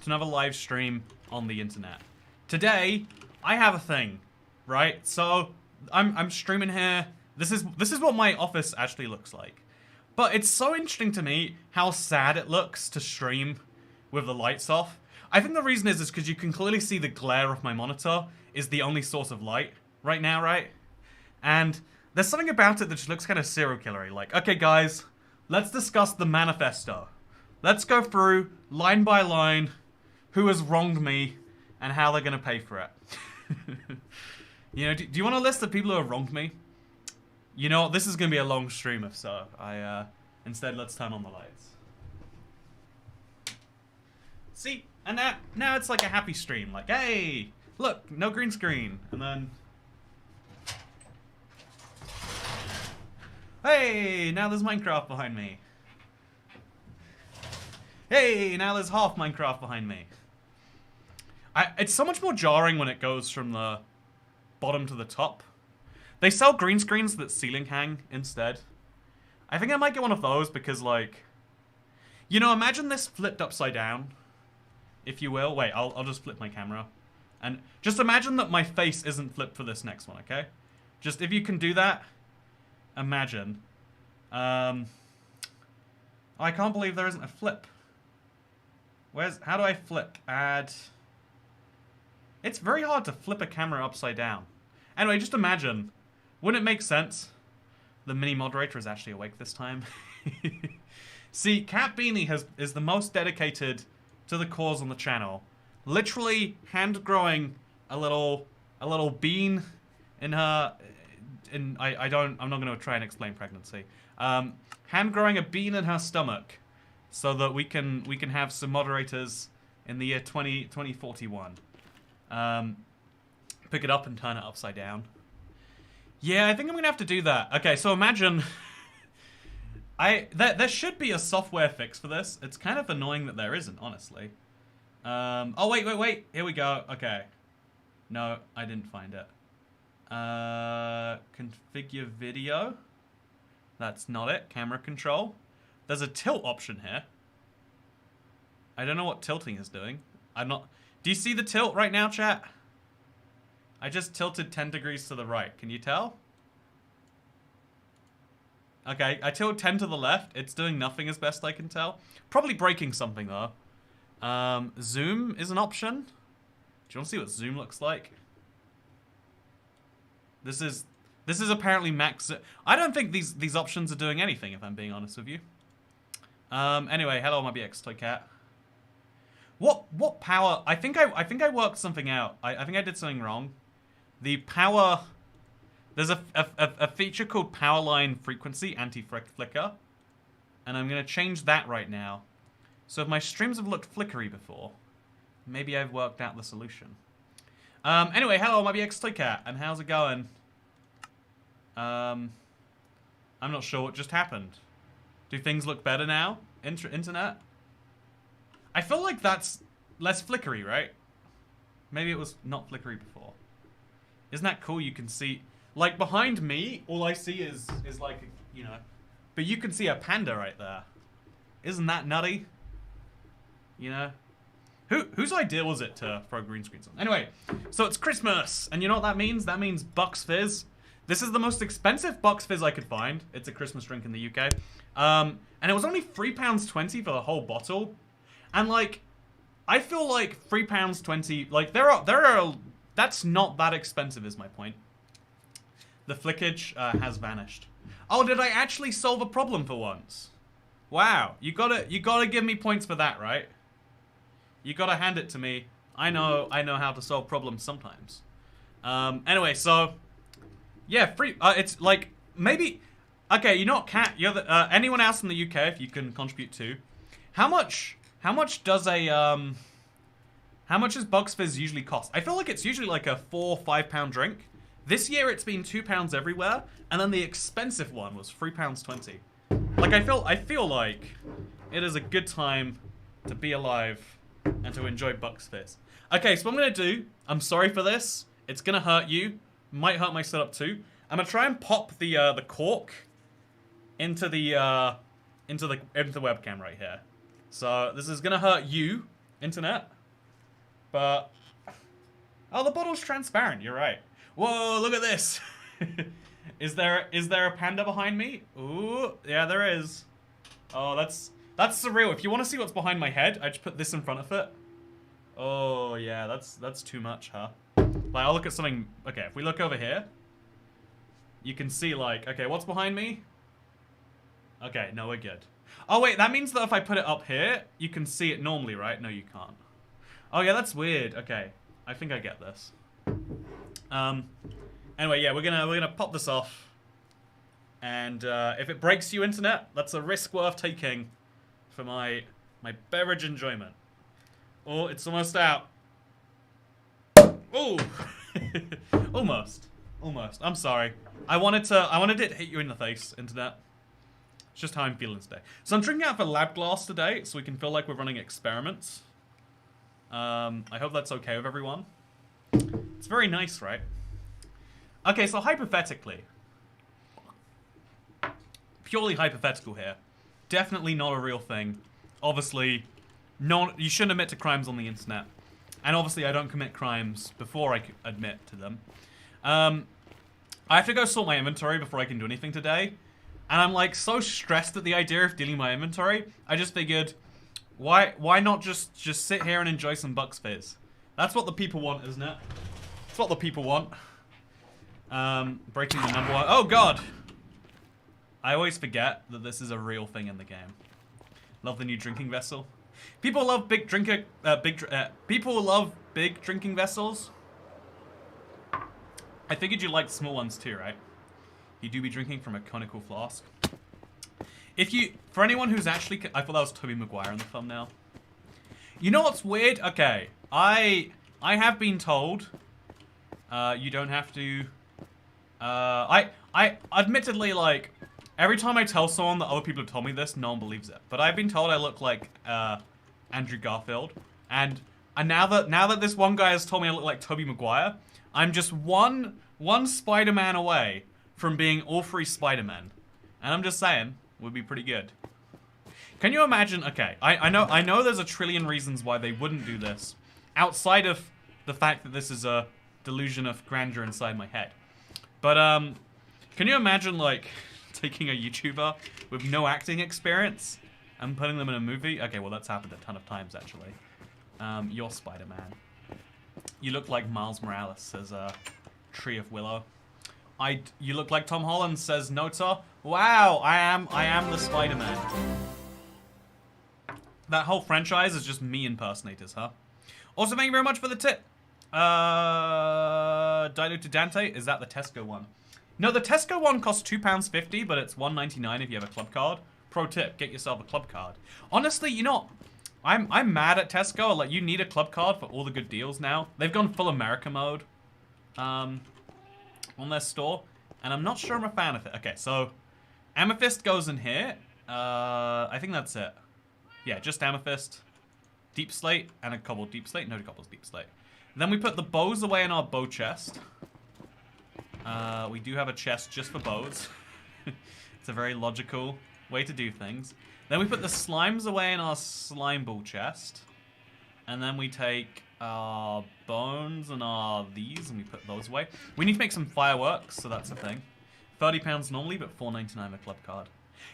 to another live stream on the internet. Today, I have a thing, right? So, I'm streaming here. This is what my office actually looks like. But it's so interesting to me how sad it looks to stream with the lights off. I think the reason is because you can clearly see the glare of my monitor is the only source of light right now, right? And there's something about it that just looks kind of serial killer-y. Like, okay guys, let's discuss the manifesto. Let's go through, line by line, who has wronged me and how they're gonna pay for it. You know, do you want a list of people who have wronged me? You know, this is gonna be a long stream if so. Instead, let's turn on the lights. See, and now it's like a happy stream. Like, hey, look, no green screen. And then, hey, now there's Minecraft behind me. Hey, now there's half Minecraft behind me. It's so much more jarring when it goes from the bottom to the top. They sell green screens that ceiling hang instead. I think I might get one of those because, like, you know, imagine this flipped upside down, if you will. Wait, I'll just flip my camera. And just imagine that my face isn't flipped for this next one, okay? Just, if you can do that, imagine. I can't believe there isn't a flip. How do I flip? Add. It's very hard to flip a camera upside down. Anyway, just imagine. Wouldn't it make sense? The mini moderator is actually awake this time. See, Cat Beanie is the most dedicated to the cause on the channel. Literally hand growing a little bean in her. I'm not going to try and explain pregnancy. Hand growing a bean in her stomach, so that we can have some moderators in the year 2041. Pick it up and turn it upside down. Yeah, I think I'm gonna have to do that. Okay, so imagine there should be a software fix for this. It's kind of annoying that there isn't, honestly. Oh wait. Here we go. Okay. No, I didn't find it. Configure video. That's not it. Camera control. There's a tilt option here. I don't know what tilting is doing. Do you see the tilt right now, chat? I just tilted 10 degrees to the right. Can you tell? Okay, I tilted 10 to the left. It's doing nothing as best I can tell. Probably breaking something, though. Zoom is an option. Do you want to see what zoom looks like? This is apparently max. I don't think these options are doing anything, if I'm being honest with you. Anyway, hello, my BX Toy Cat. What power? I think I worked something out. I think I did something wrong. The power. There's a feature called power line frequency anti-flicker, and I'm gonna change that right now. So if my streams have looked flickery before, maybe I've worked out the solution. Anyway, hello, my BX Toy Cat, and how's it going? I'm not sure what just happened. Do things look better now? Internet? I feel like that's less flickery, right? Maybe it was not flickery before. Isn't that cool? You can see, like, behind me, all I see is like, you know, but you can see a panda right there. Isn't that nutty? You know? Whose idea was it to throw green screens on? Anyway, so it's Christmas, and you know what that means? That means Bucks Fizz. This is the most expensive Bucks Fizz I could find. It's a Christmas drink in the UK. And it was only £3.20 for the whole bottle. And, like, I feel like £3.20, like, there are, that's not that expensive is my point. The flickage has vanished. Oh, did I actually solve a problem for once? Wow, you gotta give me points for that, right? You gotta hand it to me. I know how to solve problems sometimes. Anyway, so, yeah, it's like, maybe, okay, you know what, Kat, you're the, anyone else in the UK, if you can contribute too, how much does how much does Bucks Fizz usually cost? I feel like it's usually like a £4 or £5 drink. This year it's been £2 everywhere, and then the expensive one was £3.20. Like, I feel like it is a good time to be alive and to enjoy Bucks Fizz. Okay, so what I'm gonna do, I'm sorry for this. It's gonna hurt you. Might hurt my setup too. I'm gonna try and pop the cork into the webcam right here. So this is gonna hurt you, internet. But oh, the bottle's transparent. You're right. Whoa, look at this. Is there a panda behind me? Ooh, yeah, there is. Oh, that's surreal. If you want to see what's behind my head, I just put this in front of it. Oh yeah, that's too much, huh? Like, I'll look at something. Okay, if we look over here, you can see, like, okay, what's behind me? Okay, no, we're good. Oh wait, that means that if I put it up here, you can see it normally, right? No, you can't. Oh yeah, that's weird. Okay, I think I get this. Anyway, yeah, we're gonna pop this off, and if it breaks you, internet, that's a risk worth taking for my beverage enjoyment. Oh, it's almost out. Oh, almost. I'm sorry. I wanted it to hit you in the face, internet. It's just how I'm feeling today. So I'm drinking out of a lab glass today, so we can feel like we're running experiments. I hope that's okay with everyone. It's very nice, right? Okay, so hypothetically, purely hypothetical here, definitely not a real thing. Obviously, you shouldn't admit to crimes on the internet. And obviously I don't commit crimes before I admit to them. I have to go sort my inventory before I can do anything today. And I'm like so stressed at the idea of dealing my inventory. I just figured, why not just sit here and enjoy some Bucks Fizz? That's what the people want, isn't it? That's what the people want. Breaking the number one. Oh god! I always forget that this is a real thing in the game. Love the new drinking vessel. People love people love big drinking vessels. I figured you liked small ones too, right? You do be drinking from a conical flask. For anyone who's actually, I thought that was Tobey Maguire in the thumbnail. You know what's weird? Okay, I have been told, you don't have to, I admittedly, like, every time I tell someone that other people have told me this, no one believes it. But I've been told I look like, Andrew Garfield. And now that this one guy has told me I look like Tobey Maguire, I'm just one Spider-Man away from being all three Spider-Men. And I'm just saying, would be pretty good. Can you imagine? Okay, I know there's a trillion reasons why they wouldn't do this, outside of the fact that this is a delusion of grandeur inside my head. But can you imagine, like, taking a YouTuber with no acting experience and putting them in a movie? Okay, well, that's happened a ton of times, actually. You're Spider-Man. You look like Miles Morales, says Tree of Willow. You look like Tom Holland, says Nota. Wow, I am the Spider-Man. That whole franchise is just me impersonators, huh? Also, thank you very much for the tip. Dido to Dante, is that the Tesco one? No, the Tesco one costs £2.50, but it's $1.99 if you have a club card. Pro tip, get yourself a club card. Honestly, you know, I'm mad at Tesco. Like, you need a club card for all the good deals now. They've gone full America mode on their store, and I'm not sure I'm a fan of it. Okay, so Amethyst goes in here. I think that's it. Yeah, just Amethyst, Deep Slate, and a cobbled Deep Slate. No cobbles, Deep Slate. Then we put the bows away in our bow chest. We do have a chest just for bows. It's a very logical way to do things. Then we put the slimes away in our slime ball chest. And then we take our bones and our these, and we put those away. We need to make some fireworks, so that's a thing. £30 normally, but $4.99 a club card.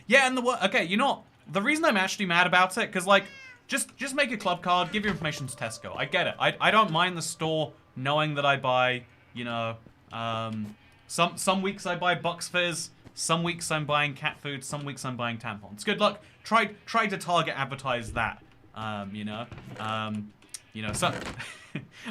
Yeah, and okay, you know what? The reason I'm actually mad about it, because, like, just make a club card, give your information to Tesco. I get it. I don't mind the store knowing that I buy, you know, some weeks I buy Bucks Fizz, some weeks I'm buying cat food, some weeks I'm buying tampons. Good luck. Try to target advertise that, you know. So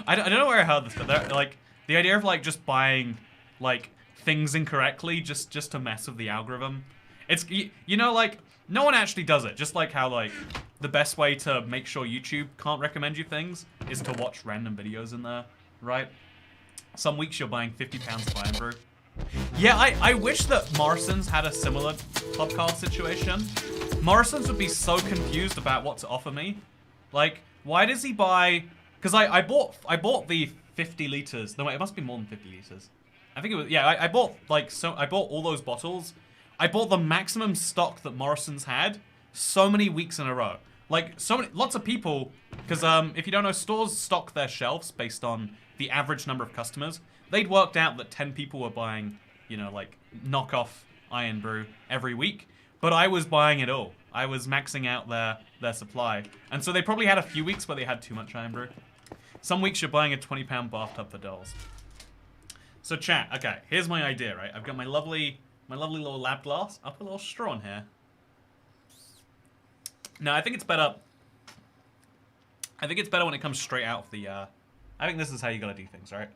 I don't know where I heard this, but like the idea of like just buying like things incorrectly just to mess with the algorithm. It's you know, like no one actually does it. Just like how like the best way to make sure YouTube can't recommend you things is to watch random videos in there, right? Some weeks you're buying £50 of Iron Brew. Yeah, I wish that Morrison's had a similar club card situation. Morrison's would be so confused about what to offer me. Like, why does he buy? Because I bought the 50 liters. No wait, it must be more than 50 liters. I think it was. Yeah, I bought I bought all those bottles. I bought the maximum stock that Morrison's had so many weeks in a row. Like, lots of people, because if you don't know, stores stock their shelves based on the average number of customers. They'd worked out that 10 people were buying, you know, like, knockoff Iron Brew every week. But I was buying it all. I was maxing out their supply. And so they probably had a few weeks where they had too much Iron Brew. Some weeks you're buying a 20-pound bathtub for dolls. So chat, okay, here's my idea, right? I've got my lovely little lab glass. I'll put a little straw in here. No, I think it's better. I think it's better when it comes straight out of the, I think this is how you gotta do things, right?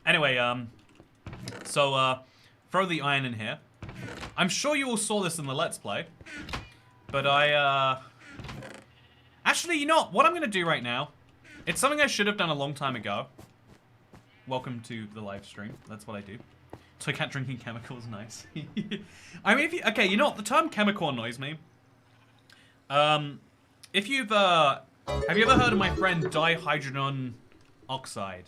Anyway, so, throw the iron in here. I'm sure you all saw this in the Let's Play, but actually, you know what I'm gonna do right now? It's something I should have done a long time ago. Welcome to the live stream. That's what I do. Toy cat drinking chemicals, nice. I mean, okay, you know what? The term chemical annoys me. If you've, have you ever heard of my friend dihydrogen oxide?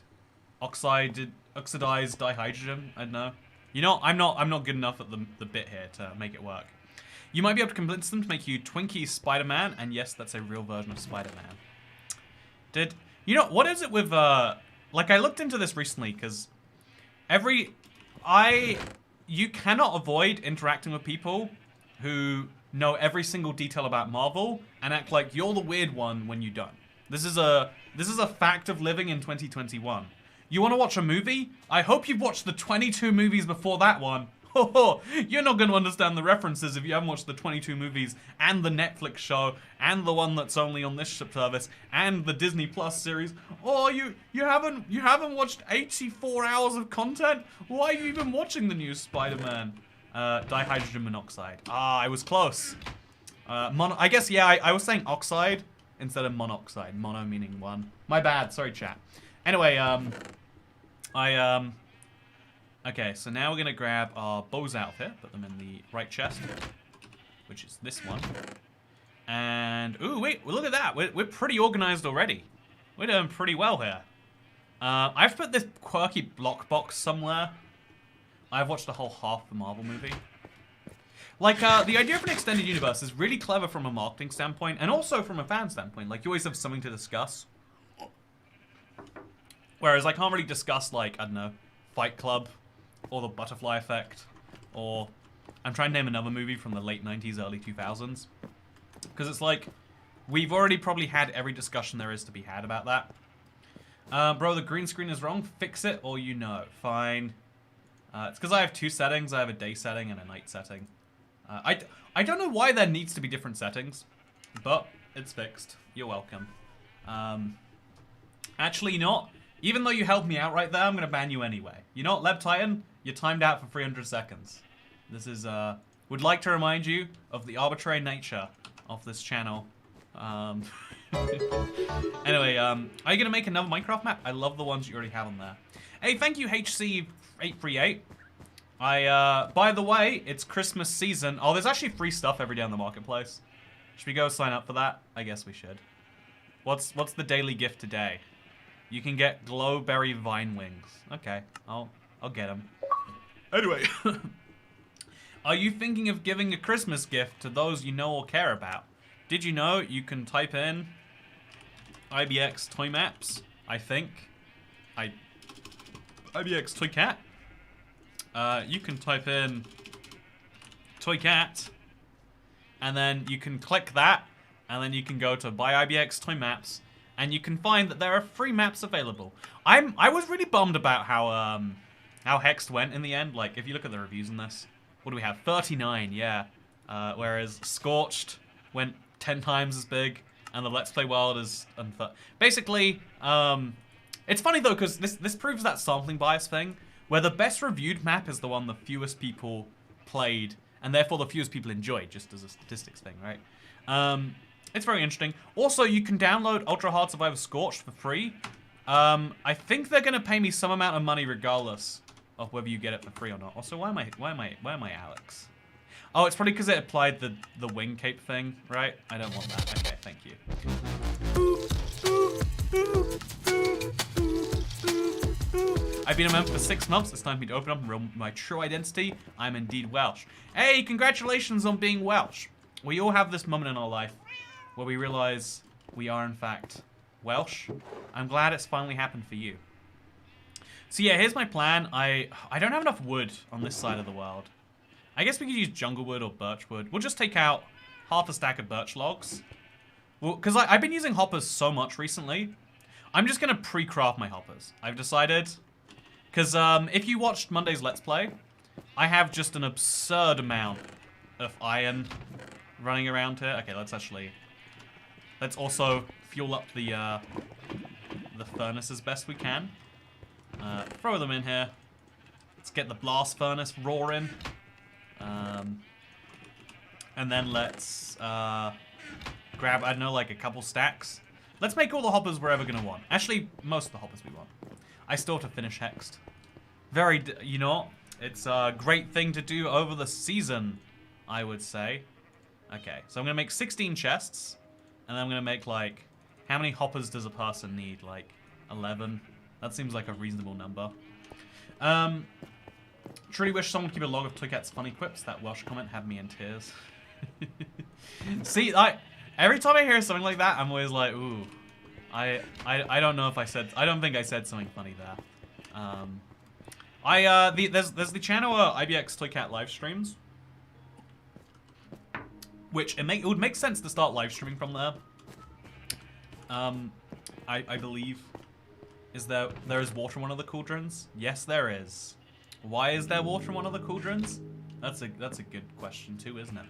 Oxidized dihydrogen? I don't know. You know, I'm not good enough at the bit here to make it work. You might be able to convince them to make you Twinkie Spider-Man, and yes, that's a real version of Spider-Man. You know, what is it with, like, I looked into this recently, because you cannot avoid interacting with people who know every single detail about Marvel and act like you're the weird one when you don't. This is a fact of living in 2021. You want to watch a movie? I hope you've watched the 22 movies before that one. You're not going to understand the references if you haven't watched the 22 movies and the Netflix show and the one that's only on this service and the Disney Plus series. Oh, you haven't watched 84 hours of content? Why are you even watching the new Spider-Man? Dihydrogen monoxide. Ah, I was close. I guess, yeah, I was saying oxide instead of monoxide. Mono meaning one. My bad. Sorry, chat. Anyway, okay, so now we're gonna grab our bows out of here, put them in the right chest, which is this one. And, ooh, wait, look at that. We're pretty organized already. We're doing pretty well here. I've put this quirky block box somewhere. I've watched a whole half the Marvel movie. Like, the idea of an extended universe is really clever from a marketing standpoint, and also from a fan standpoint. Like, you always have something to discuss. Whereas I can't really discuss, like, I don't know, Fight Club, or the Butterfly Effect, or I'm trying to name another movie from the late 90s, early 2000s. Because it's like, we've already probably had every discussion there is to be had about that. Bro, the green screen is wrong. Fix it or you know. Fine. It's because I have two settings. I have a day setting and a night setting. I don't know why there needs to be different settings, but it's fixed. You're welcome. Actually, you know what? Even though you helped me out right there, I'm going to ban you anyway. You know what, Leb Titan? You're timed out for 300 seconds. This is, would like to remind you of the arbitrary nature of this channel. Anyway, are you going to make another Minecraft map? I love the ones you already have on there. Hey, thank you, HC838. By the way, it's Christmas season. Oh, there's actually free stuff every day on the marketplace. Should we go sign up for that? I guess we should. What's the daily gift today? You can get glowberry vine wings. Okay, I'll get them. Anyway, are you thinking of giving a Christmas gift to those you know or care about? Did you know you can type in IBX Toy Maps? I think. IBX Toy Cat. You can type in Toy Cat, and then you can click that, and then you can go to Buy IBX Toy Maps. And you can find that there are free maps available. I was really bummed about how Hexed went in the end. Like, if you look at the reviews on this, what do we have? 39, yeah. Whereas Scorched went 10 times as big, and the Let's Play world is basically. It's funny though, because this proves that sampling bias thing, where the best reviewed map is the one the fewest people played, and therefore the fewest people enjoyed, just as a statistics thing, right? It's very interesting. Also, you can download Ultra Hard Survivor Scorched for free. I think they're gonna pay me some amount of money regardless of whether you get it for free or not. Also, why am I Alex? Oh, it's probably because it applied the wing cape thing, right? I don't want that. Okay, thank you. I've been a member for 6 months. It's time for me to open up and reveal my true identity. I'm indeed Welsh. Hey, congratulations on being Welsh. we all have this moment in our life where we realize we are, in fact, Welsh. I'm glad it's finally happened for you. So yeah, here's my plan. I don't have enough wood on this side of the world. I guess we could use jungle wood or birch wood. We'll just take out half a stack of birch logs. Well, because I've been using hoppers so much recently, I'm just going to pre-craft my hoppers. I've decided. Because if you watched Monday's Let's Play, I have just an absurd amount of iron running around here. Okay, let's also fuel up the furnace as best we can. Throw them in here. Let's get the blast furnace roaring. And then let's grab, I don't know, like a couple stacks. Let's make all the hoppers we're ever going to want. Actually, most of the hoppers we want. I still have to finish Hexed. You know, it's a great thing to do over the season, I would say. Okay, so I'm going to make 16 chests. And then I'm going to make, like, how many hoppers does a person need? Like, 11? That seems like a reasonable number. Truly wish someone would keep a log of Toycat's funny quips. That Welsh comment had me in tears. See, every time I hear something like that, I'm always like, ooh. I don't know if I don't think I said something funny there. There's the channel IBX Toycat live streams, which it would make sense to start live streaming from there. I believe there is water in one of the cauldrons? Yes, there is. Why is there water in one of the cauldrons? That's a good question too, isn't it?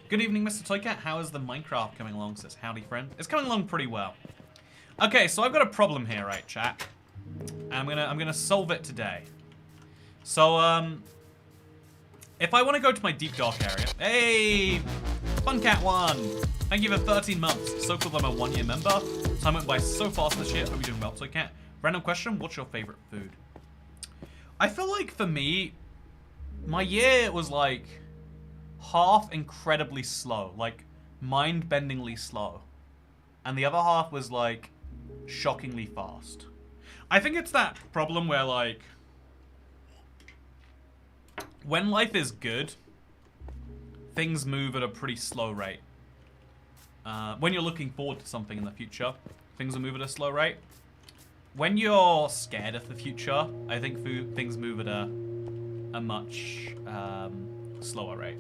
Good evening, Mr. Toycat. How is the Minecraft coming along? Says howdy, friend. It's coming along pretty well. Okay, so I've got a problem here, right, chat? And I'm gonna solve it today. So if I want to go to my deep dark area, hey, Funcat1, thank you for 13 months. So cool that I'm a 1-year member. Time went by so fast this year. Hope you're doing well, Toycat. Random question: what's your favorite food? I feel like for me, my year was like half incredibly slow, like mind-bendingly slow, and the other half was like shockingly fast. I think it's that problem where like when life is good, things move at a pretty slow rate. When you're looking forward to something in the future, things will move at a slow rate. When you're scared of the future, I think things move at a much slower rate.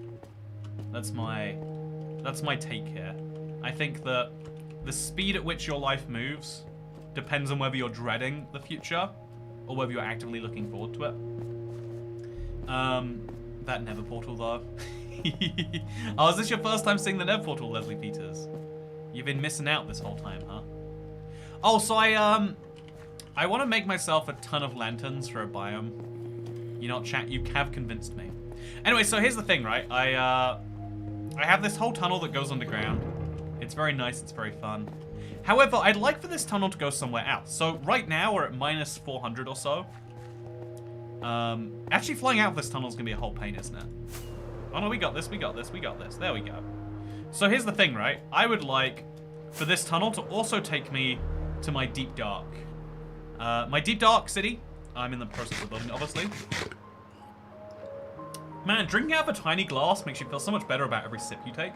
That's my take here. I think that the speed at which your life moves depends on whether you're dreading the future or whether you're actively looking forward to it. That Nether portal though. Oh, is this your first time seeing the Nether portal, Leslie Peters? You've been missing out this whole time, huh? Oh, so I want to make myself a ton of lanterns for a biome. You know, chat, you have convinced me. Anyway, so here's the thing, right? I have this whole tunnel that goes underground. It's very nice, it's very fun. However, I'd like for this tunnel to go somewhere else. So right now we're at minus 400 or so. Actually flying out of this tunnel is gonna be a whole pain, isn't it? Oh no, we got this, we got this, we got this. There we go. So here's the thing, right? I would like for this tunnel to also take me to my deep dark. My deep dark city. I'm in the process of building, obviously. Man, drinking out of a tiny glass makes you feel so much better about every sip you take.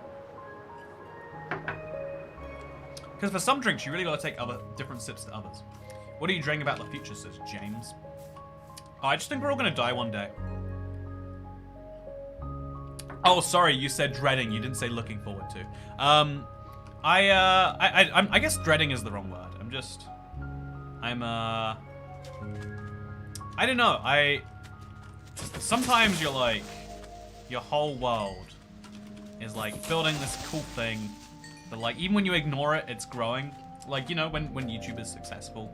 Because for some drinks, you really gotta take different sips to others. What are you drinking about the future, says James? Oh, I just think we're all gonna die one day. Oh, sorry, you said dreading. You didn't say looking forward to. I guess dreading is the wrong word. I don't know. Sometimes you're like, your whole world is like building this cool thing, but like even when you ignore it, it's growing. Like, you know, when YouTube is successful,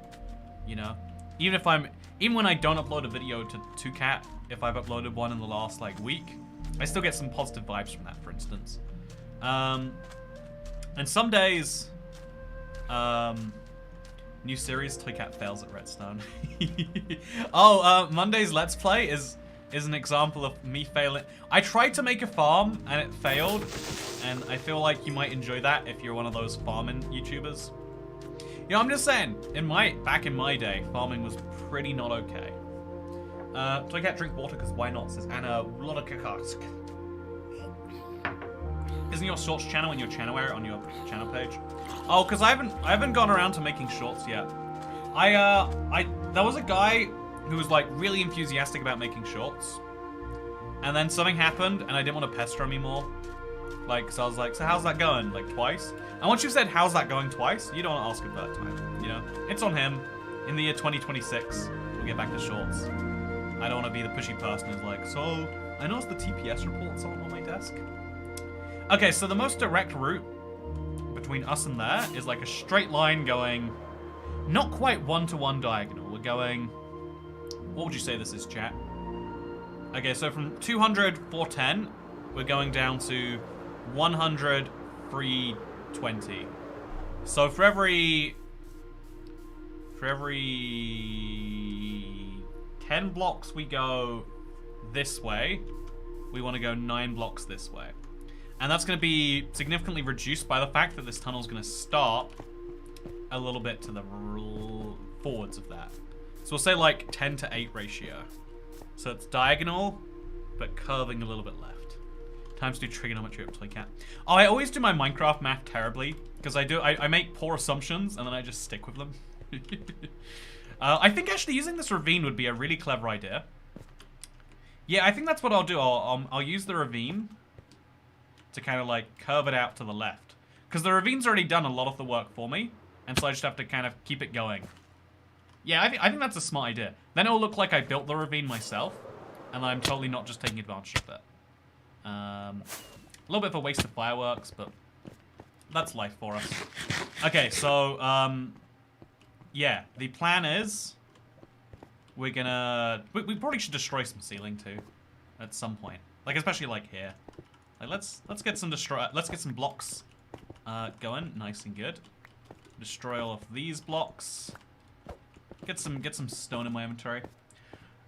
you know, even when I don't upload a video to Toycat, if I've uploaded one in the last like week, I still get some positive vibes from that, for instance. And some days, new series, Toycat fails at Redstone. Oh, Monday's Let's Play is an example of me failing. I tried to make a farm and it failed, and I feel like you might enjoy that if you're one of those farming YouTubers. You know, I'm just saying, back in my day, farming was pretty not okay. Toycat drink water because why not, says Anna Lodakakarsk. Isn't your shorts channel in your channel area on your channel page? Oh, because I haven't gone around to making shorts yet. There was a guy who was like really enthusiastic about making shorts, and then something happened, and I didn't want to pester him anymore. Like, so I was like, so how's that going? Like twice. And once you've said how's that going twice, you don't want to ask it that time. You know, it's on him. In the year 2026, we'll get back to shorts. I don't want to be the pushy person who's like, so I noticed the TPS report's on my desk. Okay, so the most direct route between us and there is like a straight line going, not quite one-to-one diagonal. We're going, what would you say this is, chat? Okay, so from 200, 410, we're going down to 100, 320. So for every 10 blocks we go this way, we want to go 9 blocks this way. And that's going to be significantly reduced by the fact that this tunnel is going to start a little bit to the forwards of that. So we'll say like 10 to 8 ratio. So it's diagonal, but curving a little bit left. Time to do trigonometry up till I can. Oh, I always do my Minecraft math terribly, because I make poor assumptions and then I just stick with them. I think actually using this ravine would be a really clever idea. Yeah, I think that's what I'll do. I'll use the ravine to kind of like curve it out to the left. Because the ravine's already done a lot of the work for me, and so I just have to kind of keep it going. Yeah, I think that's a smart idea. Then it'll look like I built the ravine myself, and I'm totally not just taking advantage of it. A little bit of a waste of fireworks, but that's life for us. Okay, so, yeah, the plan is we're gonna... We probably should destroy some ceiling, too, at some point. Like, especially, like, here. Like, let's get some blocks going, nice and good. Destroy all of these blocks. Get some stone in my inventory.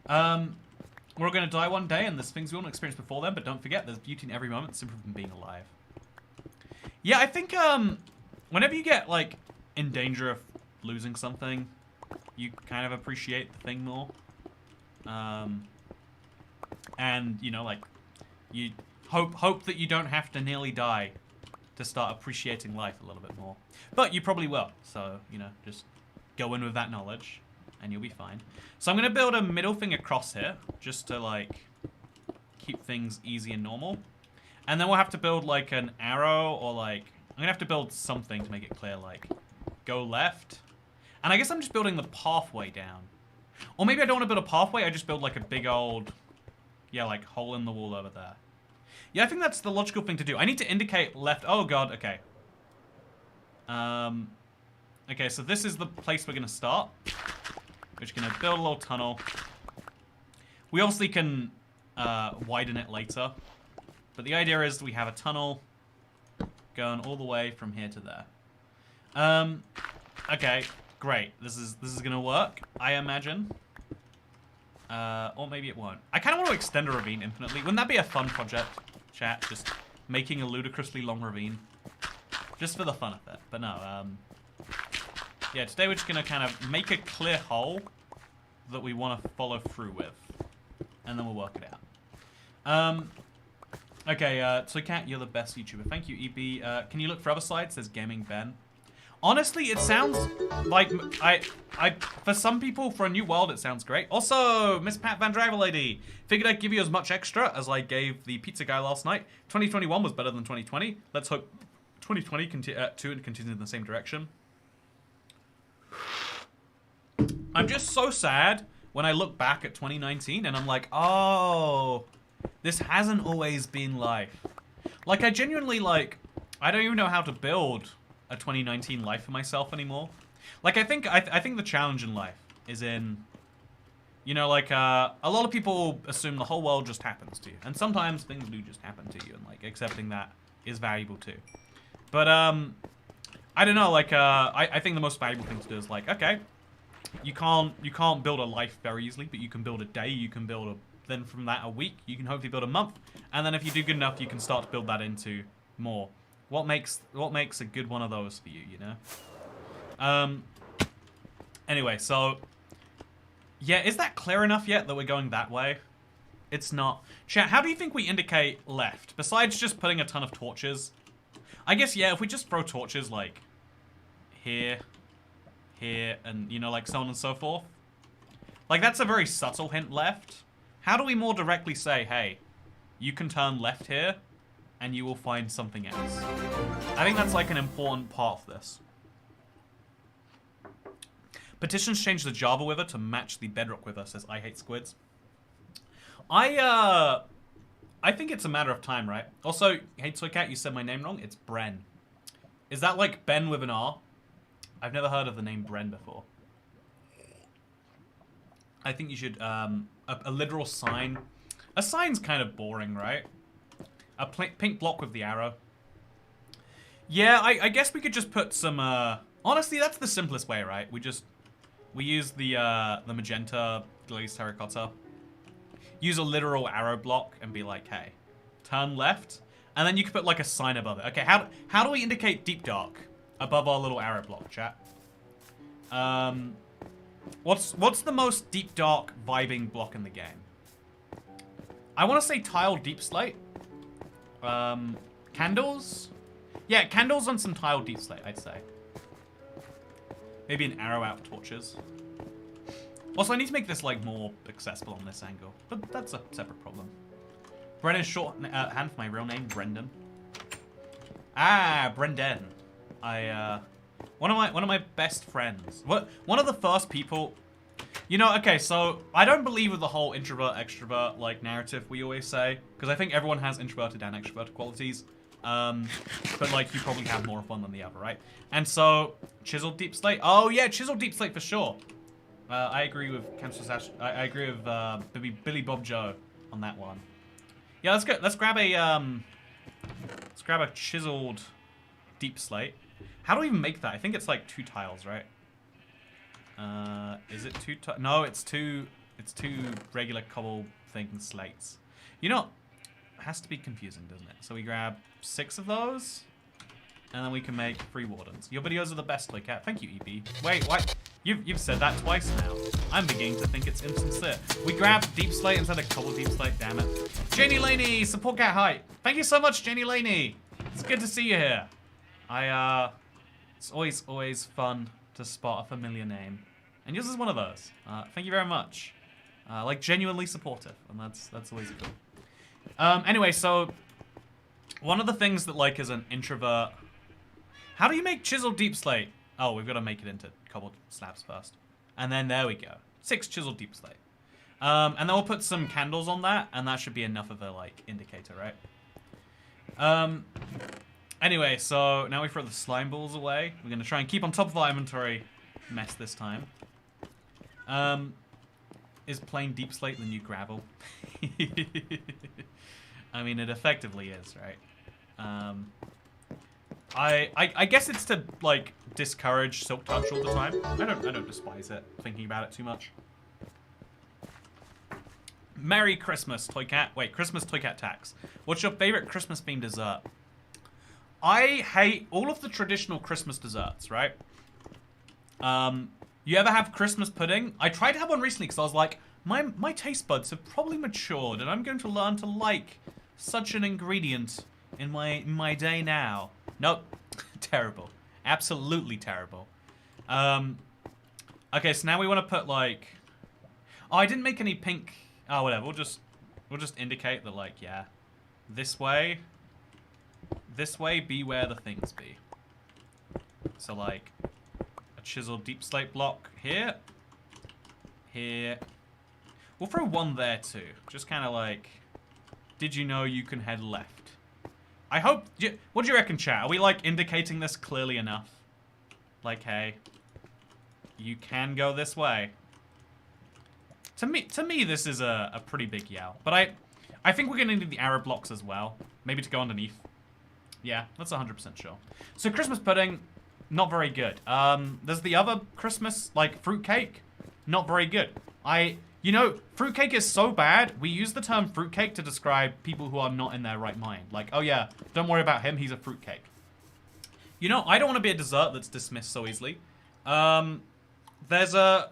We're gonna die one day, and there's things we won't experience before then, but don't forget, there's beauty in every moment simply from being alive. Yeah, I think, whenever you get, like, in danger of losing something, you kind of appreciate the thing more. And, you know, like, you hope that you don't have to nearly die to start appreciating life a little bit more. But you probably will, so, you know, just go in with that knowledge, and you'll be fine. So I'm going to build a middle thing across here, just to, like, keep things easy and normal. And then we'll have to build, like, an arrow, or, like, I'm going to have to build something to make it clear, like, go left. And I guess I'm just building the pathway down. Or maybe I don't want to build a pathway, I just build, like, a big old, yeah, like, hole in the wall over there. Yeah, I think that's the logical thing to do. I need to indicate left. Oh, God, okay. Okay, so this is the place we're going to start. We're just going to build a little tunnel. We obviously can widen it later. But the idea is we have a tunnel going all the way from here to there. Okay, great. This is going to work, I imagine. Or maybe it won't. I kind of want to extend a ravine infinitely. Wouldn't that be a fun project, chat? Just making a ludicrously long ravine. Just for the fun of it. But no, yeah, today we're just going to kind of make a clear hole that we want to follow through with. And then we'll work it out. Okay, so Cat, you're the best YouTuber. Thank you, EB. Can you look for other sites? Says Gaming Ben. Honestly, it sounds like for some people, for a new world, it sounds great. Also, Miss Pat Van Driver Lady, figured I'd give you as much extra as I gave the pizza guy last night. 2021 was better than 2020. Let's hope 2020 continues in the same direction. I'm just so sad when I look back at 2019 and I'm like, oh, this hasn't always been life. Like, I genuinely, like, I don't even know how to build a 2019 life for myself anymore. Like, I think the challenge in life is in, you know, like, a lot of people assume the whole world just happens to you. And sometimes things do just happen to you, and, like, accepting that is valuable too. But, I don't know, like, I think the most valuable thing to do is, like, okay, you can't build a life very easily, but you can build a day, you can build then from that a week, you can hopefully build a month, and then if you do good enough, you can start to build that into more. What makes a good one of those for you, you know? Anyway, so yeah, is that clear enough yet that we're going that way? It's not. Chat, how do you think we indicate left? Besides just putting a ton of torches? I guess, yeah, if we just throw torches, like, here, here, and, you know, like, so on and so forth. Like, that's a very subtle hint left. How do we more directly say, hey, you can turn left here, and you will find something else? I think that's, like, an important part of this. Petitions change the Java Wither to match the Bedrock Wither, says I Hate Squids. I think it's a matter of time, right? Also, hey Toycat, you said my name wrong. It's Bren. Is that like Ben with an R? I've never heard of the name Bren before. I think you should, a literal sign. A sign's kind of boring, right? A pink block with the arrow. Yeah, I guess we could just put some, honestly, that's the simplest way, right? We use the magenta glazed terracotta. Use a literal arrow block and be like, hey, turn left. And then you could put like a sign above it. Okay, how do we indicate deep dark above our little arrow block, chat? What's the most deep dark vibing block in the game? I want to say tile deep slate. Candles? Yeah, candles on some tile deep slate, I'd say. Maybe an arrow out of torches. Also, I need to make this, like, more accessible on this angle. But that's a separate problem. Brennan's shorthand for my real name, Brendan. Ah, Brendan. One of my best friends. One of the first people... You know, okay, so I don't believe with the whole introvert-extrovert, like, narrative we always say. Because I think everyone has introverted and extroverted qualities. But, like, you probably have more of one than the other, right? And so, Chiseled Deep Slate. Oh, yeah, Chiseled Deep Slate for sure. I agree with I agree with Billy Bob Joe on that one. Yeah, let's go. Let's grab a chiseled deep slate. How do we even make that? I think it's like 2 tiles, right? Is it 2 tiles? No, it's two regular cobble thing slates. You know, it has to be confusing, doesn't it? So we grab 6 of those, and then we can make 3 wardens. Your videos are the best, Toycat. Thank you, EB. Wait, what? You've said that twice now. I'm beginning to think it's insincere. We grabbed deep slate instead of cobble deep slate, damn it. Janie Laney, support cat height. Thank you so much, Janie Laney. It's good to see you here. It's always fun to spot a familiar name. And yours is one of those. Thank you very much. Like, genuinely supportive, and that's always cool. Anyway, so one of the things that, like, as an introvert... How do you make chiseled deep slate? Oh, we've got to make it into cobbled slabs first. And then there we go. 6 chiseled deep slate. And then we'll put some candles on that, and that should be enough of a, like, indicator, right? Anyway, so now we throw the slime balls away. We're going to try and keep on top of our inventory mess this time. Is plain deep slate the new gravel? I mean, it effectively is, right? I guess it's to, like, discourage silk touch all the time. I don't despise it, thinking about it too much. Merry Christmas, Toycat. Wait, Christmas Toycat tax. What's your favorite Christmas-themed dessert? I hate all of the traditional Christmas desserts, right? You ever have Christmas pudding? I tried to have one recently because I was like, my taste buds have probably matured, and I'm going to learn to like such an ingredient in my day now. Nope. Terrible. Absolutely terrible. Okay, so now we want to put, like... Oh, I didn't make any pink... Oh, whatever. We'll just indicate that, like, yeah. This way, be where the things be. So, like, a chiseled deep slate block here. Here. We'll throw one there, too. Just kind of like... Did you know you can head left? I hope... What do you reckon, chat? Are we, like, indicating this clearly enough? Like, hey, you can go this way. To me, this is a pretty big yell. But I think we're going to need the arrow blocks as well. Maybe to go underneath. Yeah, that's 100% sure. So Christmas pudding, not very good. There's the other Christmas, like, fruitcake. Not very good. You know, fruitcake is so bad, we use the term fruitcake to describe people who are not in their right mind. Like, oh yeah, don't worry about him, he's a fruitcake. You know, I don't want to be a dessert that's dismissed so easily. There's a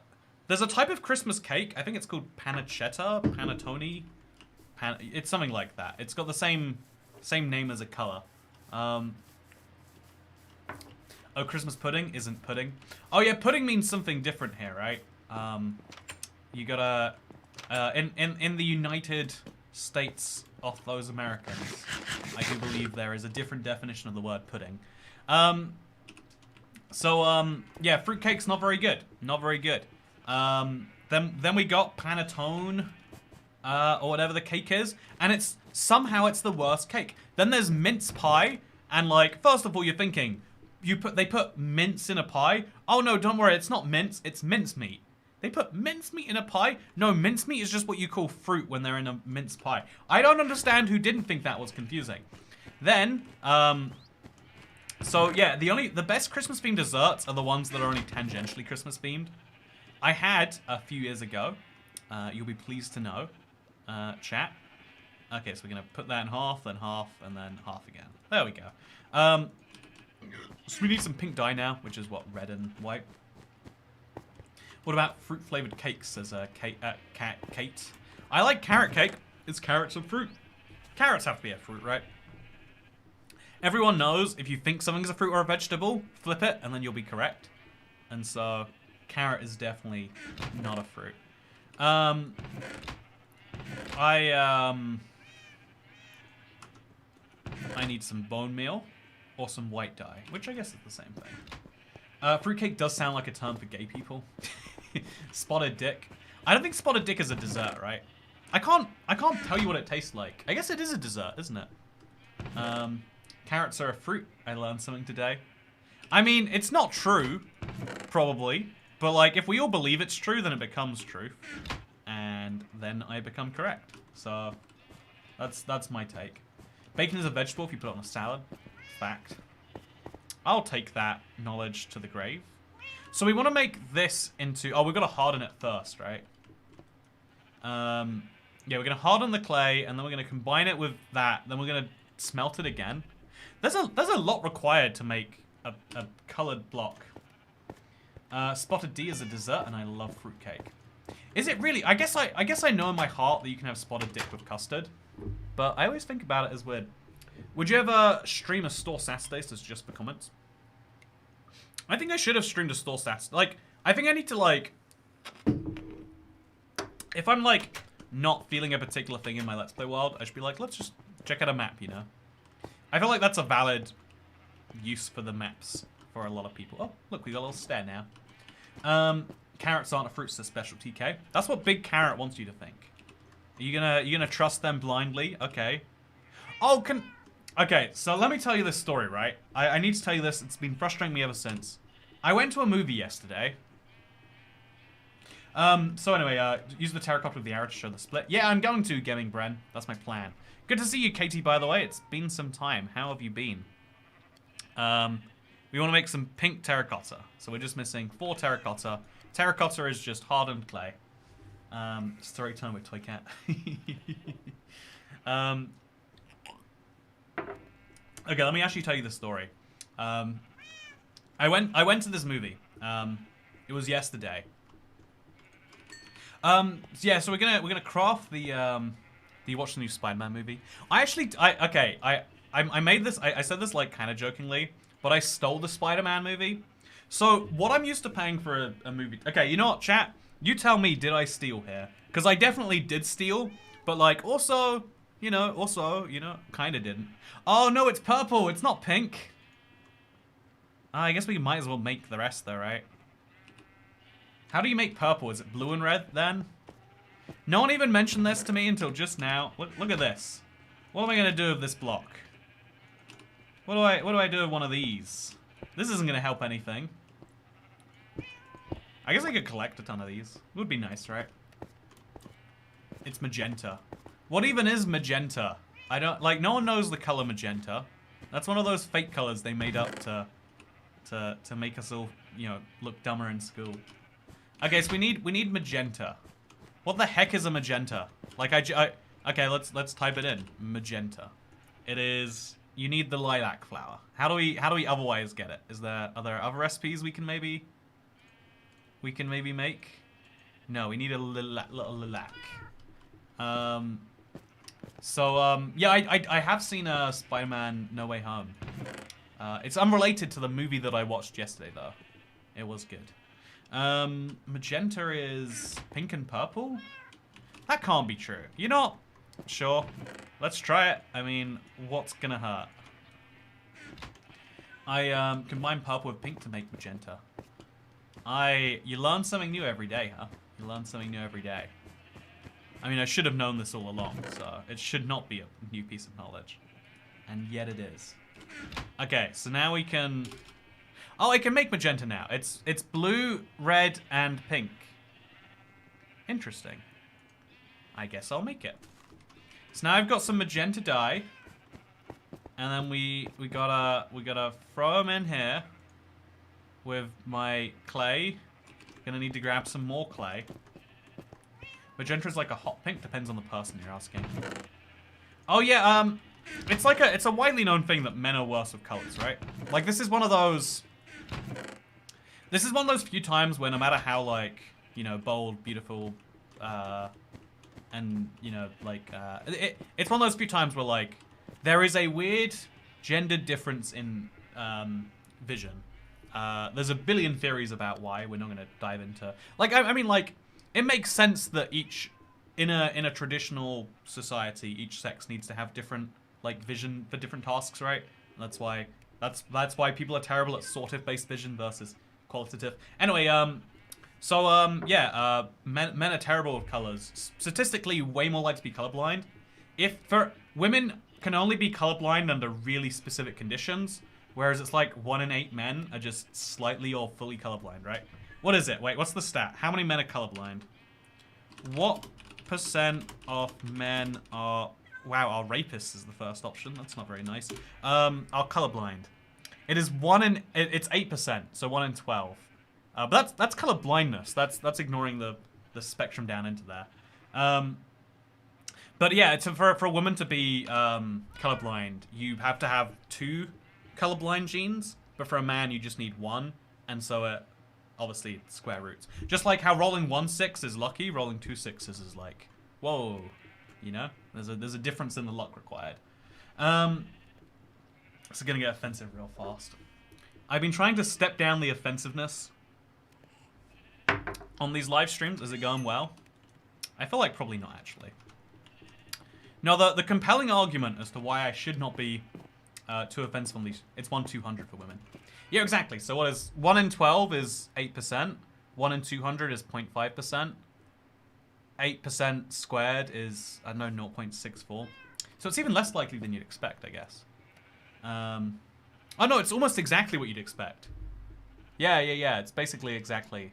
type of Christmas cake, I think it's called panettone. It's something like that. It's got the same name as a color. Oh, Christmas pudding isn't pudding. Oh yeah, pudding means something different here, right? You gotta in the United States of those Americans, I do believe there is a different definition of the word pudding. Yeah, fruitcake's not very good. Not very good. Then we got panettone, or whatever the cake is, and somehow it's the worst cake. Then there's mince pie, and like, first of all, you're thinking, they put mince in a pie? Oh no, don't worry, it's not mince, it's mincemeat. They put mincemeat in a pie? No, mincemeat is just what you call fruit when they're in a mince pie. I don't understand who didn't think that was confusing. Then, so yeah, the best Christmas themed desserts are the ones that are only tangentially Christmas themed. I had a few years ago, you'll be pleased to know, chat. Okay, so we're gonna put that in half, then half, and then half again. There we go. So we need some pink dye now, which is what, red and white. What about fruit-flavored cakes, says Kate. I like carrot cake. It's carrots and fruit. Carrots have to be a fruit, right? Everyone knows if you think something's a fruit or a vegetable, flip it, and then you'll be correct. And so, carrot is definitely not a fruit. I need some bone meal or some white dye, which I guess is the same thing. Fruitcake does sound like a term for gay people. Spotted dick. I don't think spotted dick is a dessert, right? I can't tell you what it tastes like. I guess it is a dessert, isn't it? Carrots are a fruit. I learned something today. I mean, it's not true, probably. But like, if we all believe it's true, then it becomes true. And then I become correct. So, that's my take. Bacon is a vegetable if you put it on a salad. Fact. I'll take that knowledge to the grave. So we want to make this into... Oh, we've got to harden it first, right? Yeah, we're going to harden the clay, and then we're going to combine it with that. Then we're going to smelt it again. There's a lot required to make a colored block. Spotted D is a dessert, and I love fruitcake. Is it really? I guess I know in my heart that you can have spotted dick with custard, but I always think about it as weird. Would you ever stream a store Saturdays just for comments? I think I should have streamed a store Saturday. Like, I think I need to, like... If I'm, like, not feeling a particular thing in my Let's Play world, I should be like, let's just check out a map, you know? I feel like that's a valid use for the maps for a lot of people. Oh, look, we got a little stair now. Carrots aren't a fruit, says Special TK. That's what Big Carrot wants you to think. Are you gonna trust them blindly? Okay. Oh, Okay, so let me tell you this story, right? I need to tell you this. It's been frustrating me ever since. I went to a movie yesterday. So anyway, use the terracotta with the arrow to show the split. Yeah, I'm going to, Gaming Bren. That's my plan. Good to see you, Katie, by the way. It's been some time. How have you been? We want to make some pink terracotta. So we're just missing 4 terracotta. Terracotta is just hardened clay. Story time with Toy Cat. Okay, let me actually tell you the story. I went to this movie. It was yesterday. Yeah, so we're gonna craft the. Do you watch the new Spider-Man movie? I made this. I said this like kind of jokingly, but I stole the Spider-Man movie. So what I'm used to paying for a movie. Okay, you know what, chat? You tell me, did I steal here? Because I definitely did steal, but like also, kind of didn't. Oh no, it's purple. It's not pink. I guess we might as well make the rest though, right? How do you make purple? Is it blue and red then? No one even mentioned this to me until just now. Look at this. What am I gonna do with this block? What do I do with one of these? This isn't gonna help anything. I guess I could collect a ton of these. It would be nice, right? It's magenta. What even is magenta? I don't like. No one knows the color magenta. That's one of those fake colors they made up to make us all, look dumber in school. Okay, so we need magenta. What the heck is a magenta? Like okay, let's type it in. Magenta. It is. You need the lilac flower. How do we otherwise get it? Are there other recipes we can maybe make? No, we need a little lilac. So, yeah, I have seen Spider-Man No Way Home. It's unrelated to the movie that I watched yesterday, though. It was good. Magenta is pink and purple? That can't be true. You know what? Sure. Let's try it. I mean, what's gonna hurt? I combine purple with pink to make magenta. You learn something new every day, huh? You learn something new every day. I mean, I should have known this all along, so it should not be a new piece of knowledge. And yet it is. Okay, so now we can... Oh, I can make magenta now. It's blue, red, and pink. Interesting. I guess I'll make it. So now I've got some magenta dye. And then we gotta throw them in here with my clay. Gonna need to grab some more clay. Magenta is like a hot pink, depends on the person you're asking. Oh yeah, it's a widely known thing that men are worse with colors, right? Like this is one of those few times where no matter how like, you know, bold, beautiful, and you know, like it's one of those few times where like there is a weird gender difference in vision. There's a billion theories about why. We're not going to dive into... Like, I mean, like, it makes sense that in a traditional society, each sex needs to have different, like, vision for different tasks, right? That's why people are terrible at sortive-based vision versus qualitative. Anyway, yeah, men are terrible with colors. Statistically, way more likely to be colorblind. Women can only be colorblind under really specific conditions, whereas it's like 1 in 8 men are just slightly or fully colorblind, right? What is it? Wait, what's the stat? How many men are colorblind? What % of men are... Wow, our rapists is the first option. That's not very nice. Are colorblind. It is it's 8%, so 1 in 12. But that's colorblindness. That's ignoring the spectrum down into there. But yeah, for a woman to be colorblind, you have to have 2 colorblind genes, but for a man you just need 1, and so obviously it's square roots. Just like how rolling 1 6 is lucky, rolling 2 6s is like, whoa, you know? There's a difference in the luck required. This is gonna get offensive real fast. I've been trying to step down the offensiveness on these live streams. Is it going well? I feel like probably not, actually. No, the compelling argument as to why I should not be too offensive on these, it's 1/200 for women. Yeah, exactly. So what is 1 in 12 is 8%. 1 in 200 is 0.5%. 8% squared is, I don't know, 0.64. So it's even less likely than you'd expect, I guess. Oh no, it's almost exactly what you'd expect. Yeah. It's basically exactly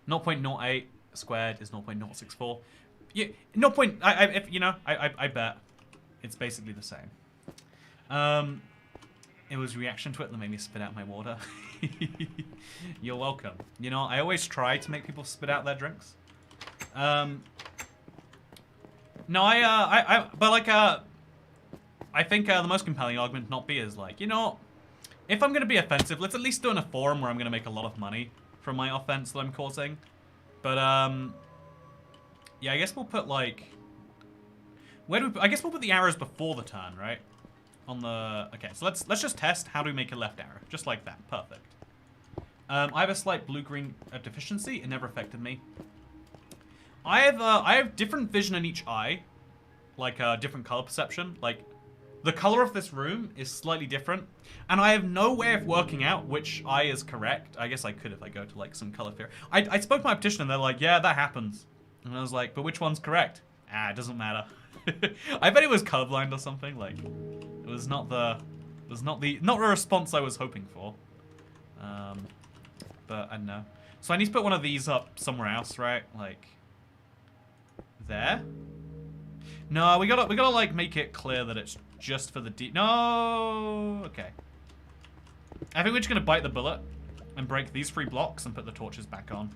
0.08 squared is 0.064. Yeah, I bet it's basically the same. It was reaction to it that made me spit out my water. You're welcome. You know, I always try to make people spit out their drinks. No, but like, I think the most compelling argument not be is like, you know, if I'm gonna be offensive, let's at least do it in a forum where I'm gonna make a lot of money from my offense that I'm causing. But yeah, I guess we'll put like, I guess we'll put the arrows before the turn, right? On the, okay, so let's just test how do we make a left arrow, just like that, perfect. I have a slight blue-green deficiency. It never affected me. I have different vision in each eye, like different color perception. Like the color of this room is slightly different, and I have no way of working out which eye is correct. I guess I could if I go to like some color theory. I spoke to my optician and they're like, yeah, that happens, and I was like, but which one's correct? Ah, it doesn't matter. I bet it was colorblind or something. Like it was not the response I was hoping for. But I don't know. So I need to put one of these up somewhere else, right? Like there. No, we gotta like make it clear that it's just for the no. Okay. I think we're just gonna bite the bullet and break these 3 blocks and put the torches back on.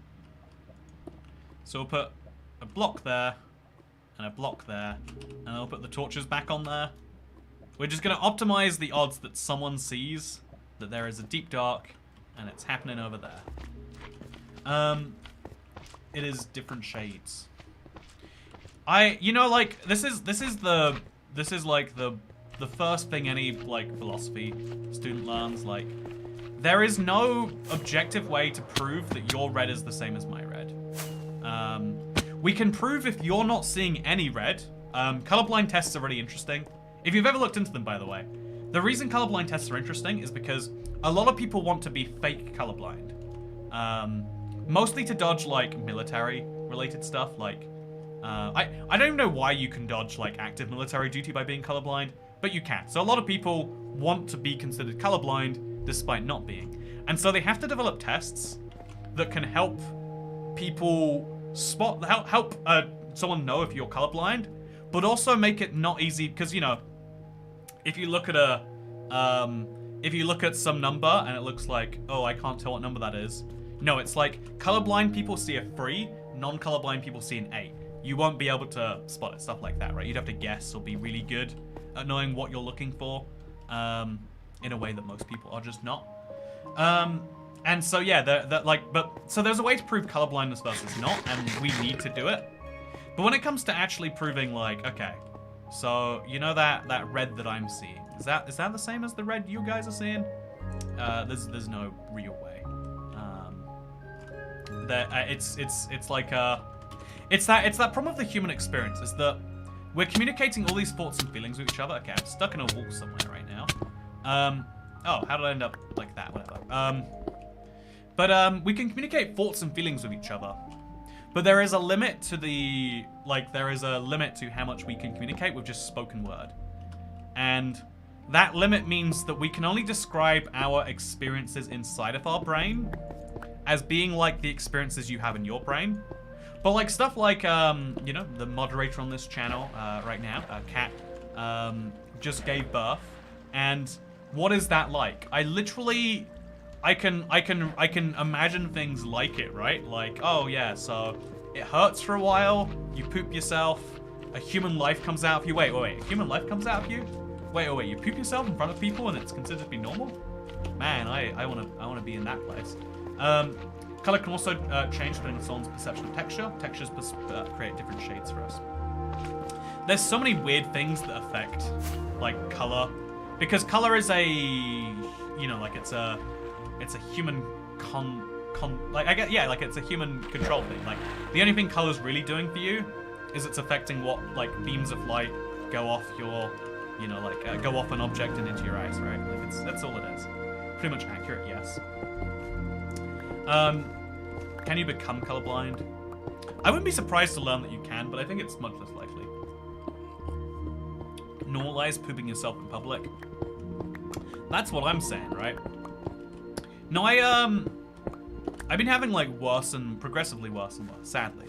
So we'll put a block there and a block there, and I'll put the torches back on there. We're just gonna optimize the odds that someone sees that there is a deep dark and it's happening over there. It is different shades. You know, like, this is like the first thing any, like, philosophy student learns. Like, there is no objective way to prove that your red is the same as my red. We can prove if you're not seeing any red. Colorblind tests are really interesting. If you've ever looked into them, by the way. The reason colorblind tests are interesting is because a lot of people want to be fake colorblind. Mostly to dodge, like, military-related stuff, like... I don't even know why you can dodge, like, active military duty by being colorblind, but you can. So a lot of people want to be considered colorblind despite not being. And so they have to develop tests that can help people spot, help someone know if you're colorblind, but also make it not easy, because, you know, if you look at some number and it looks like, oh, I can't tell what number that is. No, it's like colorblind people see a 3, non-colorblind people see an 8. You won't be able to spot it, stuff like that, right? You'd have to guess or be really good at knowing what you're looking for, in a way that most people are just not. And so yeah, so there's a way to prove colorblindness versus not, and we need to do it. But when it comes to actually proving, like, okay, so you know that red that I'm seeing, is that the same as the red you guys are seeing? There's no real way. It's that problem of the human experience, is that we're communicating all these thoughts and feelings with each other. Okay, I'm stuck in a wall somewhere right now. Oh, how did I end up like that? Whatever. But we can communicate thoughts and feelings with each other. But there is a limit to how much we can communicate with just spoken word. And that limit means that we can only describe our experiences inside of our brain as being like the experiences you have in your brain. But like stuff like, you know, the moderator on this channel right now, Kat, just gave birth. And what is that like? I can imagine things like it, right? Like, oh yeah, so it hurts for a while, you poop yourself, a human life comes out of you. Wait, a human life comes out of you? Wait, you poop yourself in front of people and it's considered to be normal? Man, I wanna be in that place. Color can also change depending on someone's perception of texture. Textures create different shades for us. There's so many weird things that affect, like, color, because color is a, you know, like it's a human like it's a human control thing. Like the only thing color's really doing for you is it's affecting what, like, beams of light go off your, you know, like go off an object and into your eyes, right? Like that's all it is. Pretty much accurate, yes. Can you become colorblind? I wouldn't be surprised to learn that you can, but I think it's much less likely. Normalize pooping yourself in public. That's what I'm saying, right? No, I've been having, like, progressively worse and worse, sadly.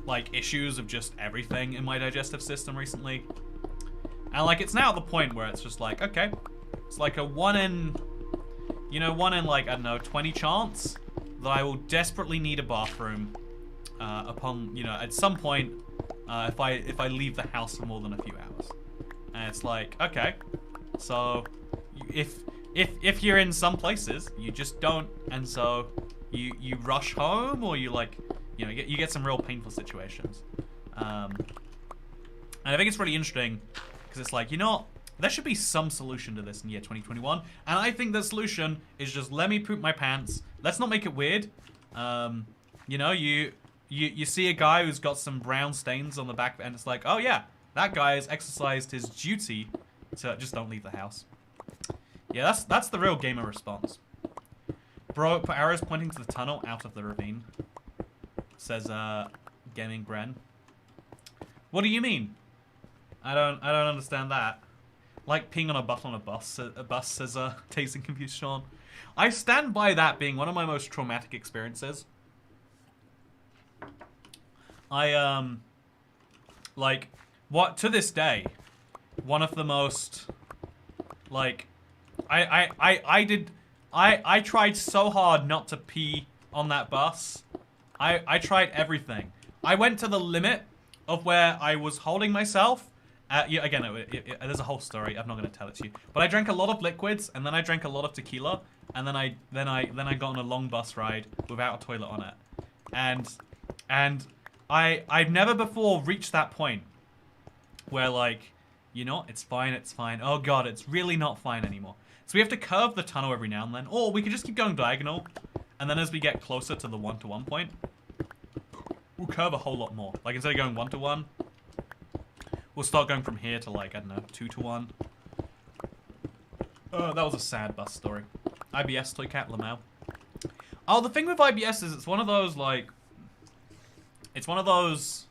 Like, issues of just everything in my digestive system recently. And, like, it's now at the point where it's just like, okay, it's like a 1 in, like, I don't know, 20 chance that I will desperately need a bathroom upon, you know, at some point, if I leave the house for more than a few hours. And it's like, okay, so if you're in some places, you just don't, and so you rush home, or you, like, you know, you get some real painful situations. And I think it's really interesting because it's like, you know, there should be some solution to this in year 2021, and I think the solution is just let me poop my pants. Let's not make it weird. You know, you see a guy who's got some brown stains on the back, and it's like, oh yeah, that guy has exercised his duty to just don't leave the house. Yeah, that's the real gamer response. Bro, put arrows pointing to the tunnel out of the ravine. Says Gaming Bren. What do you mean? I don't understand that. Like peeing on a butt on a bus, says Tasting Confused Sean. I stand by that being one of my most traumatic experiences. Like, what, to this day, one of the most, like, I tried so hard not to pee on that bus. I tried everything. I went to the limit of where I was holding myself. Yeah, again, there's a whole story. I'm not going to tell it to you. But I drank a lot of liquids, and then I drank a lot of tequila, and then I got on a long bus ride without a toilet on it, and I've never before reached that point where like, you know, it's fine, it's fine. Oh god, it's really not fine anymore. So we have to curve the tunnel every now and then, or we could just keep going diagonal, and then as we get closer to the 1-to-1 point, we'll curve a whole lot more. Like instead of going 1-to-1, we'll start going from here to like, I don't know, 2-to-1. That was a sad bus story. IBS, Toycat, Lamau. Oh, the thing with IBS is it's one of those like, it's one of those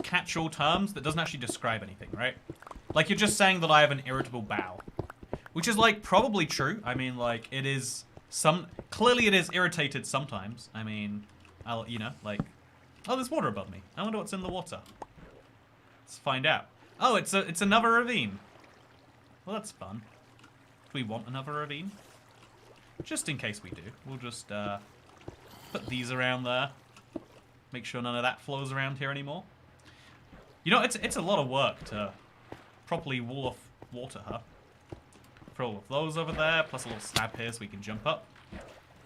catch-all terms that doesn't actually describe anything, right? Like you're just saying that I have an irritable bowel, which is like probably true. I mean, like it is clearly it is irritated sometimes. I mean, you know, like, oh, there's water above me. I wonder what's in the water. Let's find out. Oh, it's another ravine. Well, that's fun. Do we want another ravine? Just in case we do, we'll just put these around there. Make sure none of that flows around here anymore. You know, it's a lot of work to properly wall off water, huh? Put all of those over there, plus a little slab here so we can jump up.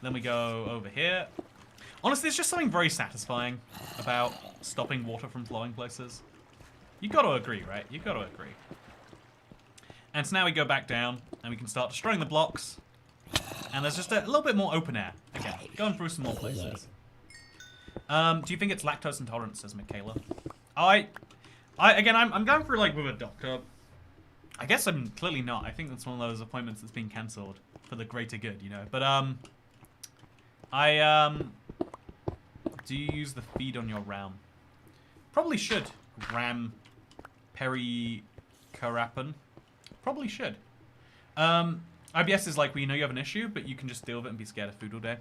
Then we go over here. Honestly, there's just something very satisfying about stopping water from flowing places. You gotta agree, right? You gotta agree. And so now we go back down, and we can start destroying the blocks. And there's just a little bit more open air. Again, going through some more places. Do you think it's lactose intolerant, says Michaela? Again, I'm going through like with a doctor. I guess I'm clearly not. I think that's one of those appointments that's been cancelled for the greater good, you know. But do you use the feed on your ram? Probably should. Ram Pericarapan. Probably should. IBS is like, well, you know you have an issue, but you can just deal with it and be scared of food all day.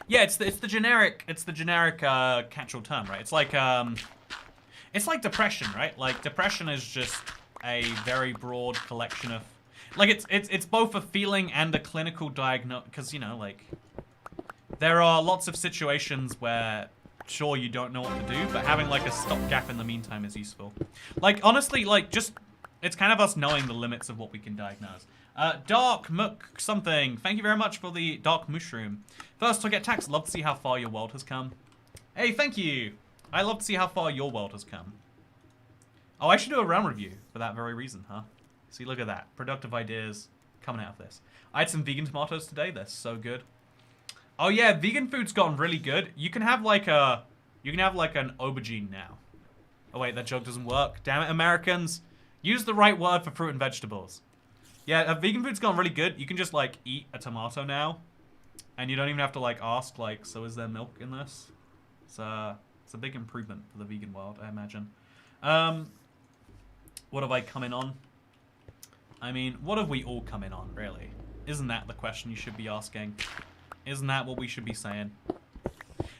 Yeah, it's the generic catch-all term, right? It's like depression, right? Like depression is just a very broad collection of, like it's both a feeling and a clinical diagnosis, because you know, like there are lots of situations where sure you don't know what to do, but having like a stopgap in the meantime is useful. Like honestly, like just it's kind of us knowing the limits of what we can diagnose. Dark Mook something. Thank you very much for the Dark Mushroom. First, to get taxed, love to see how far your world has come. Hey, thank you. I love to see how far your world has come. Oh, I should do a round review for that very reason, huh? See, look at that. Productive ideas coming out of this. I had some vegan tomatoes today. They're so good. Oh yeah, vegan food's gotten really good. You can have like an aubergine now. Oh wait, that joke doesn't work. Damn it, Americans. Use the right word for fruit and vegetables. Yeah, vegan food's gone really good. You can just, like, eat a tomato now. And you don't even have to, like, ask, like, so is there milk in this? It's a big improvement for the vegan world, I imagine. What have I come in on? I mean, what have we all come in on, really? Isn't that the question you should be asking? Isn't that what we should be saying?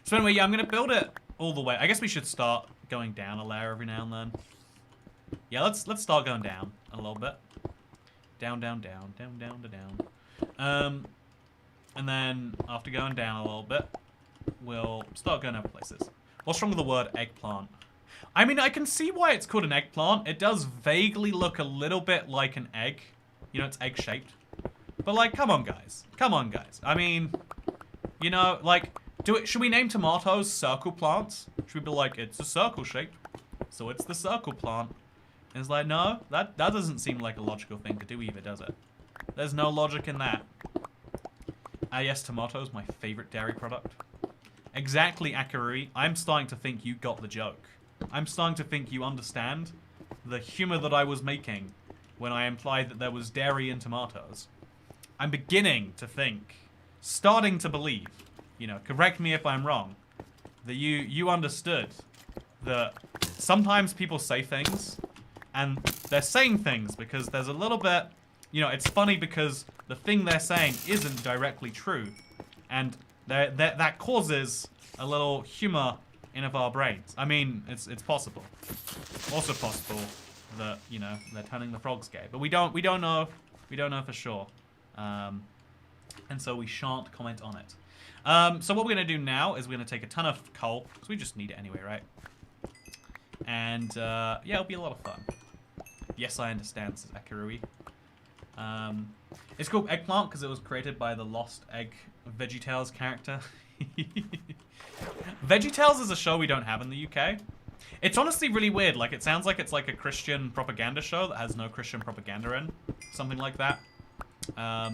So anyway, yeah, I'm going to build it all the way. I guess we should start going down a layer every now and then. Yeah, let's start going down a little bit. Down, down, down, down, down, down. And then after going down a little bit, we'll start going other places. What's wrong with the word eggplant? I mean, I can see why it's called an eggplant. It does vaguely look a little bit like an egg. You know, it's egg-shaped. But like, come on, guys. Come on, guys. I mean, you know, like, should we name tomatoes circle plants? Should we be like, it's a circle shape, so it's the circle plant? And it's like, no, that doesn't seem like a logical thing to do either, does it? There's no logic in that. Ah, yes, tomatoes, my favorite dairy product. Exactly, Akarui. I'm starting to think you got the joke. I'm starting to think you understand the humor that I was making when I implied that there was dairy in tomatoes. I'm beginning to think, starting to believe, you know, correct me if I'm wrong, that you understood that sometimes people say things, and they're saying things because there's a little bit, you know, it's funny because the thing they're saying isn't directly true. And that causes a little humor in of our brains. I mean, it's possible. Also possible that, you know, they're turning the frogs gay. But we don't know for sure. And so we shan't comment on it. So what we're going to do now is we're going to take a ton of coal, because we just need it anyway, right? And, yeah, it'll be a lot of fun. Yes, I understand, says Akarui. It's called Eggplant because it was created by the Lost Egg VeggieTales character. VeggieTales is a show we don't have in the UK. It's honestly really weird. Like, it sounds like it's like a Christian propaganda show that has no Christian propaganda in. Something like that. I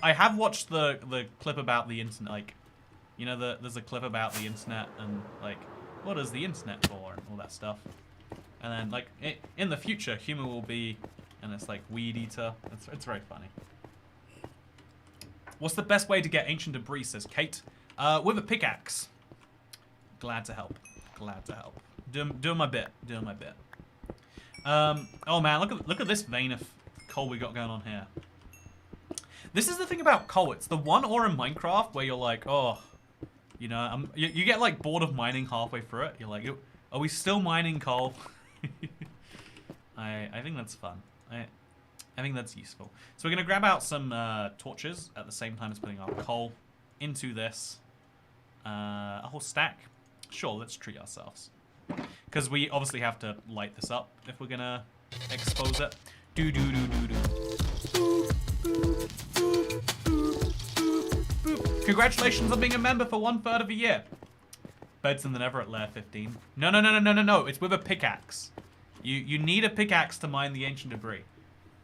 have watched the clip about the internet. Like, you know, there's a clip about the internet and, like, what is the internet for and all that stuff. And then, like, in the future, human will be, and it's like, weed eater. It's very funny. What's the best way to get ancient debris, says Kate? With a pickaxe. Glad to help. Glad to help. Doing my bit. Doing my bit. Oh man, look at this vein of coal we got going on here. This is the thing about coal. It's the one ore in Minecraft where you're like, oh, you know, you get like bored of mining halfway through it. You're like, are we still mining coal? I think that's fun. I think that's useful. So we're gonna grab out some torches at the same time as putting our coal into this. A whole stack. Sure, let's treat ourselves. Because we obviously have to light this up if we're gonna expose it. Do do do do do. Congratulations on being a member for 1/3 of a year. Beds in the Nether at layer 15. No. It's with a pickaxe. You need a pickaxe to mine the ancient debris.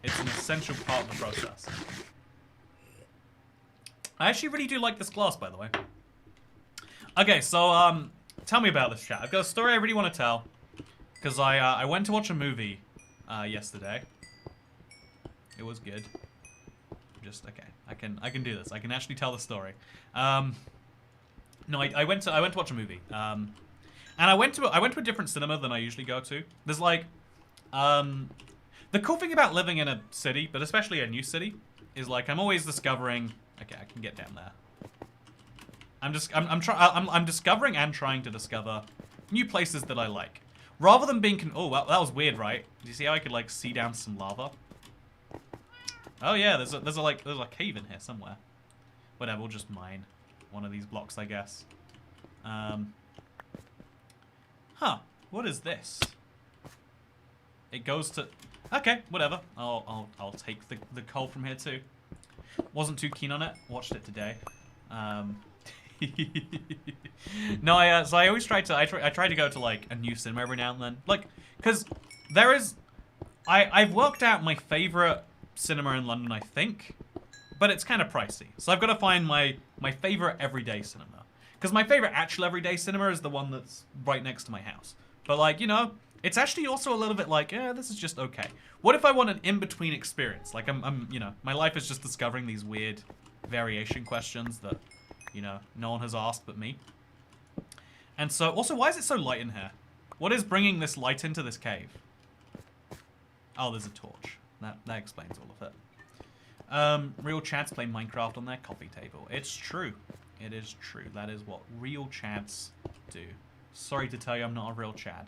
It's an essential part of the process. I actually really do like this glass, by the way. Okay, so tell me about this, chat. I've got a story I really want to tell because I went to watch a movie yesterday. It was good. Just okay. I can do this. I can actually tell the story. No, I went to watch a movie. And I went to a different cinema than I usually go to. There's like the cool thing about living in a city, but especially a new city, is like I'm always discovering. Okay, I can get down there. I'm discovering and trying to discover new places that I like, rather than being. Oh, well, that was weird, right? Did you see how I could like see down some lava? Oh yeah, there's a cave in here somewhere. Whatever, we'll just mine one of these blocks, I guess. Huh? What is this? It goes to. Okay, whatever. I'll take the coal from here too. Wasn't too keen on it. Watched it today. No, so I always try to go to like a new cinema every now and then, like, cause there is, I've worked out my favorite cinema in London, I think, but it's kind of pricey. So I've got to find my favorite everyday cinema, cause my favorite actual everyday cinema is the one that's right next to my house. But like, you know, it's actually also a little bit like, yeah, this is just okay. What if I want an in-between experience? Like I'm, you know, my life is just discovering these weird variation questions that, you know, no one has asked but me. And so, also, why is it so light in here? What is bringing this light into this cave? Oh, there's a torch. That explains all of it. Real chads play Minecraft on their coffee table. It's true. It is true. That is what real chads do. Sorry to tell you I'm not a real chad.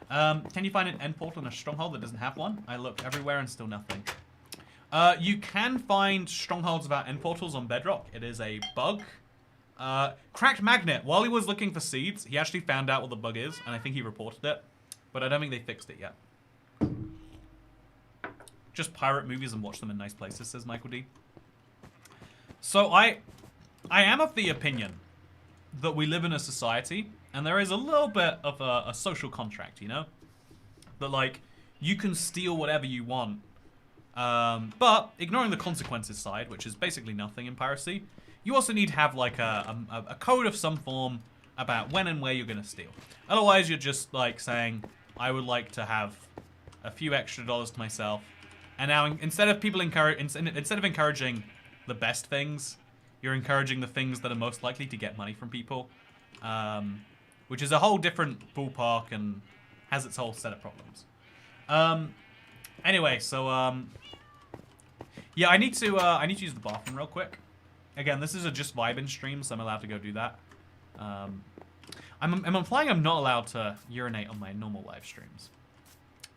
Can you find an end portal in a stronghold that doesn't have one? I looked everywhere and still nothing. You can find strongholds without end portals on Bedrock. It is a bug. Cracked Magnet, while he was looking for seeds, he actually found out what the bug is, and I think he reported it. But I don't think they fixed it yet. Just pirate movies and watch them in nice places, says Michael D. So I am of the opinion that we live in a society, and there is a little bit of a social contract, you know? That, like, you can steal whatever you want, but ignoring the consequences side, which is basically nothing in piracy, you also need to have like a code of some form about when and where you're going to steal. Otherwise, you're just like saying, I would like to have a few extra dollars to myself. And now instead of encouraging the best things, you're encouraging the things that are most likely to get money from people, which is a whole different ballpark and has its whole set of problems. Anyway, so yeah, I need to use the bathroom real quick. Again, this is a just vibing stream, so I'm allowed to go do that. I'm implying I'm not allowed to urinate on my normal live streams.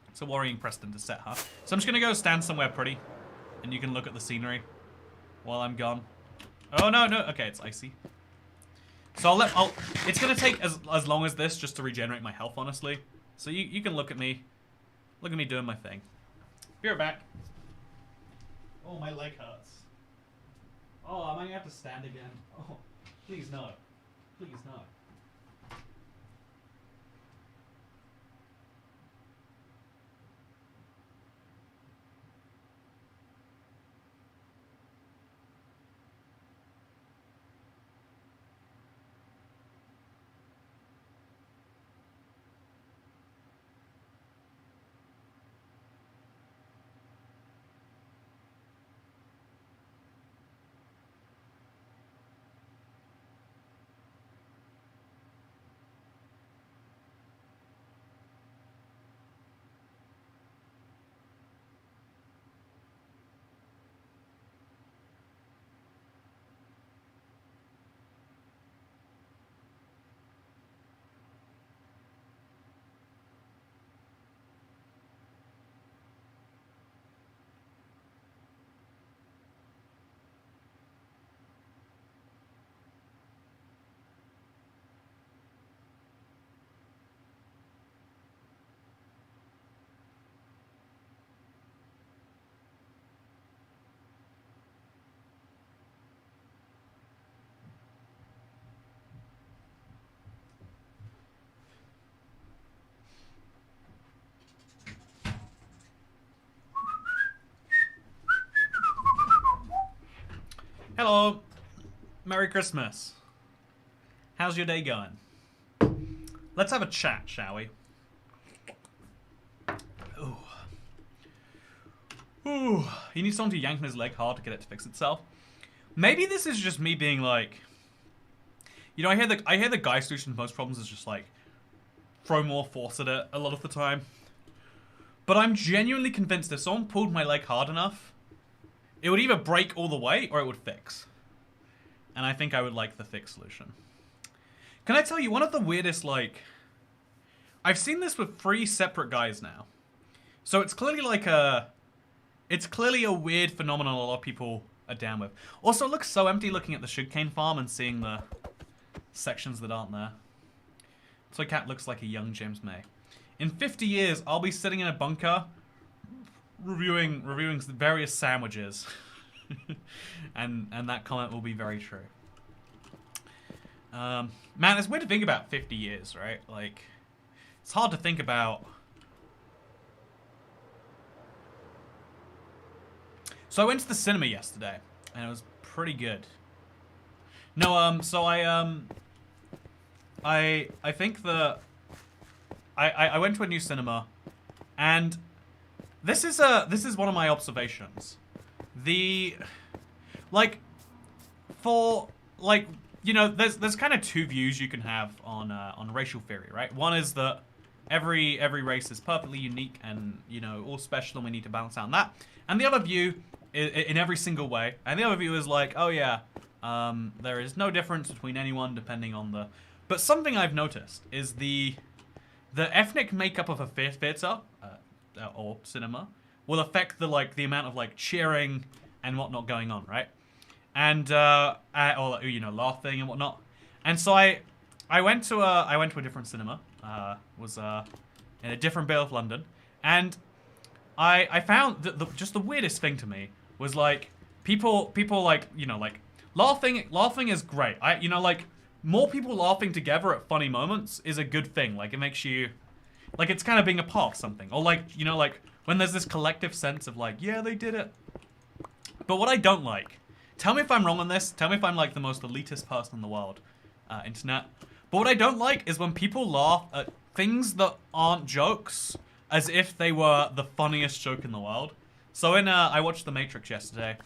It's a worrying precedent to set, huh? So I'm just gonna go stand somewhere pretty, and you can look at the scenery while I'm gone. Oh no, okay, it's icy. So it's gonna take as long as this just to regenerate my health, honestly. So you can look at me doing my thing. Be right back. Oh, my leg hurts. Oh, I might have to stand again. Oh, please no. Please no. Hello. Merry Christmas. How's your day going? Let's have a chat, shall we? Ooh. Ooh. You need someone to yank on his leg hard to get it to fix itself. Maybe this is just me being like, you know, I hear the guy solution to most problems is just like throw more force at it a lot of the time. But I'm genuinely convinced if someone pulled my leg hard enough, it would either break all the way or it would fix. And I think I would like the fix solution. Can I tell you, one of the weirdest, like... I've seen this with 3 separate guys now. So it's clearly like a... It's clearly a weird phenomenon a lot of people are down with. Also, it looks so empty looking at the sugarcane farm and seeing the sections that aren't there. Toy Cat looks like a young James May. In 50 years, I'll be sitting in a bunker reviewing various sandwiches. and that comment will be very true. Man, it's weird to think about 50 years, right? Like, it's hard to think about. So I went to the cinema yesterday, and it was pretty good. No, so I think I went to a new cinema, and this is one of my observations. You know, there's kind of 2 views you can have on racial theory, right? One is that every race is perfectly unique and, you know, all special, and we need to balance out on that. And the other view, in every single way, and the other view is like, oh yeah, there is no difference between anyone depending on the... But something I've noticed is the ethnic makeup of a theater or cinema will affect the amount of like cheering and whatnot going on, right? And or you know, laughing and whatnot. And so I went to a different cinema. Was in a different bit of London, and I found that just the weirdest thing to me was like people like, you know, like laughing is great. You know, like more people laughing together at funny moments is a good thing. Like it makes you like it's kind of being a part of something, or like, you know, like when there's this collective sense of like, yeah, they did it. But what I don't like, tell me if I'm wrong on this, tell me if I'm like the most elitist person in the world, internet. But what I don't like is when people laugh at things that aren't jokes as if they were the funniest joke in the world. So I watched The Matrix yesterday.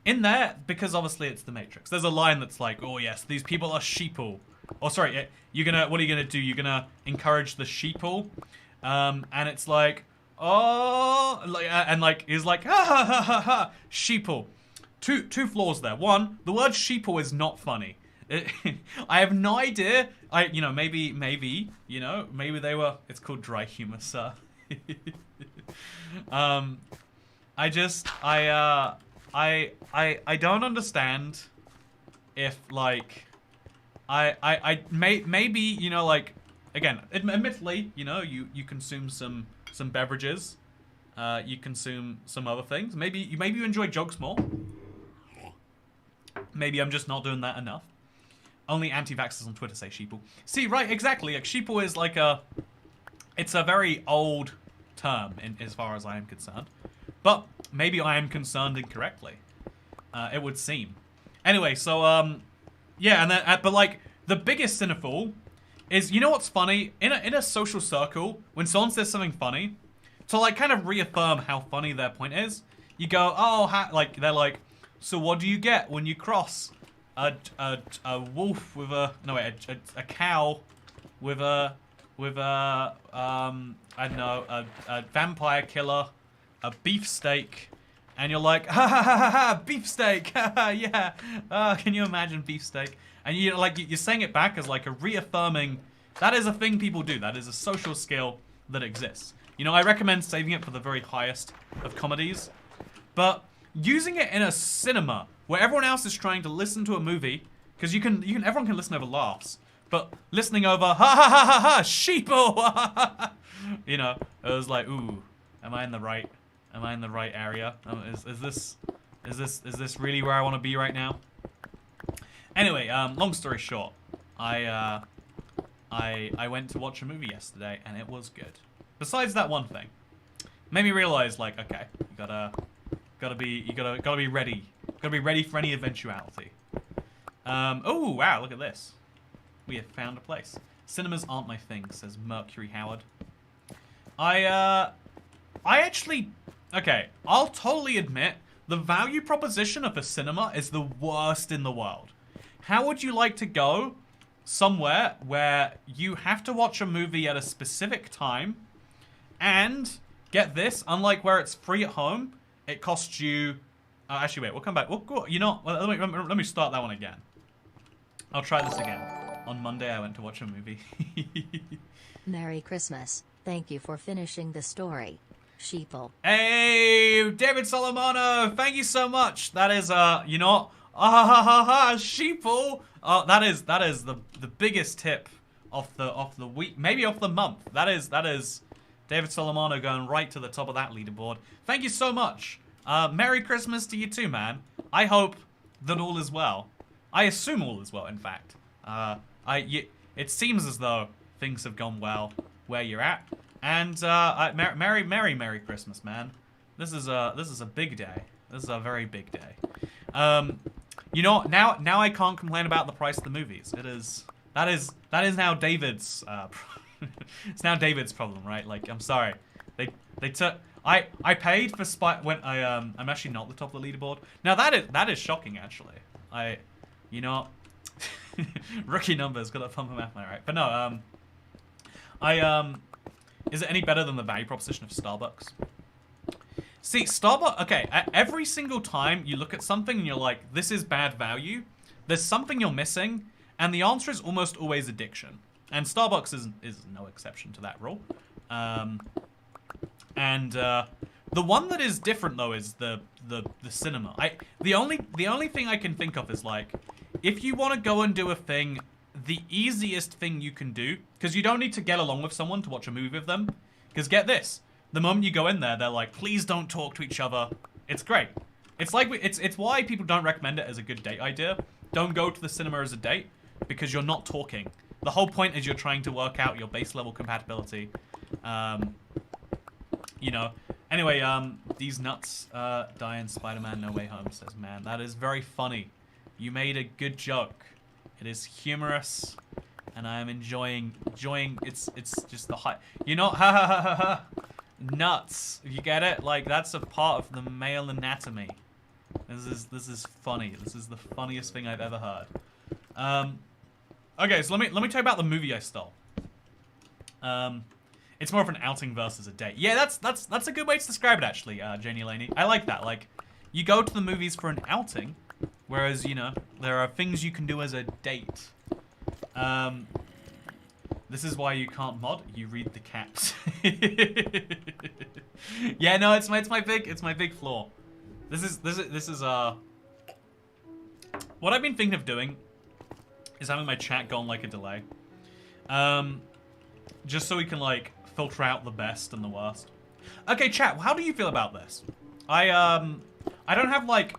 In there, because obviously it's The Matrix, there's a line that's like, oh yes, these people are sheeple. Oh, sorry, what are you gonna do? You're gonna encourage the sheeple? And it's like, oh, and like, he's like, ha ha ha ha ha, sheeple. Two flaws there. One, the word sheeple is not funny. I have no idea. You know, maybe, you know, maybe they were, it's called dry humor, sir. I don't understand if, like, maybe, you know, like, again, admittedly, you know, you consume some beverages, you consume some other things. Maybe you enjoy jokes more. Maybe I'm just not doing that enough. Only anti-vaxxers on Twitter say sheeple. See, right, exactly. Like, sheeple is like it's a very old term as far as I am concerned. But maybe I am concerned incorrectly. It would seem. Anyway, so, yeah, and then, but like, the biggest cinephile is, you know what's funny? In a social circle, when someone says something funny, to like kind of reaffirm how funny their point is, you go, oh, like, they're like, so what do you get when you cross a wolf with a, no wait, a cow with a, I don't know, a vampire killer, a beefsteak, and you're like, ha ha ha ha ha, beefsteak, ha ha, yeah, can you imagine beefsteak? And you're saying it back as like a reaffirming, that is a thing people do, that is a social skill that exists. You know, I recommend saving it for the very highest of comedies, but using it in a cinema where everyone else is trying to listen to a movie, because everyone can listen over laughs, but listening over, ha ha ha ha ha, sheeple, you know, it was like, ooh, am I in the right area? Is this really where I want to be right now? Anyway, long story short, I went to watch a movie yesterday and it was good. Besides that one thing, made me realize, like, okay, you gotta be ready. Gotta be ready for any eventuality. Oh wow, look at this. We have found a place. Cinemas aren't my thing, says Mercury Howard. I actually, okay, I'll totally admit the value proposition of a cinema is the worst in the world. How would you like to go somewhere where you have to watch a movie at a specific time, and get this, unlike where it's free at home, it costs you. Actually, wait. We'll come back. You know, let me start that one again. I'll try this again. On Monday, I went to watch a movie. Merry Christmas. Thank you for finishing the story. Sheeple. Hey, David Solomano. Thank you so much. That is, you know, sheeple. That is the biggest tip of the week, maybe of the month. That is David Solomano going right to the top of that leaderboard. Thank you so much. Merry Christmas to you too, man. I hope that all is well. I assume all is well, in fact. It seems as though things have gone well where you're at. And Merry Christmas, man. This is a big day. This is a very big day. You know, now I can't complain about the price of the movies. That is now David's it's now David's problem, right? Like, I'm sorry. They took I paid for when I'm actually not the top of the leaderboard. Now that is shocking, actually. You know, rookie numbers, got that fun for math, right? But no, is it any better than the value proposition of Starbucks? See, Starbucks, okay, every single time you look at something and you're like, this is bad value, there's something you're missing, and the answer is almost always addiction. And Starbucks is no exception to that rule. The one that is different though is the cinema. The only thing I can think of is, like, if you want to go and do a thing, the easiest thing you can do, because you don't need to get along with someone to watch a movie with them. Because get this, the moment you go in there, they're like, please don't talk to each other. It's great. It's like it's why people don't recommend it as a good date idea. Don't go to the cinema as a date, because you're not talking. The whole point is you're trying to work out your base level compatibility. You know. Anyway, these nuts die in Spider-Man No Way Home, says man. That is very funny. You made a good joke. It is humorous, and I am enjoying. It's just the high. You know, ha ha ha ha ha. Nuts. You get it? Like, that's a part of the male anatomy. This is funny. This is the funniest thing I've ever heard. Okay, so let me tell you about the movie I stole. It's more of an outing versus a date. Yeah, that's a good way to describe it, actually, Janie Laney. I like that. Like, you go to the movies for an outing, whereas, you know, there are things you can do as a date. This is why you can't mod. You read the caps. Yeah, no, it's my big flaw. This is what I've been thinking of doing is having my chat go on like a delay. Just so we can, like, filter out the best and the worst. Okay, chat. How do you feel about this? I don't have like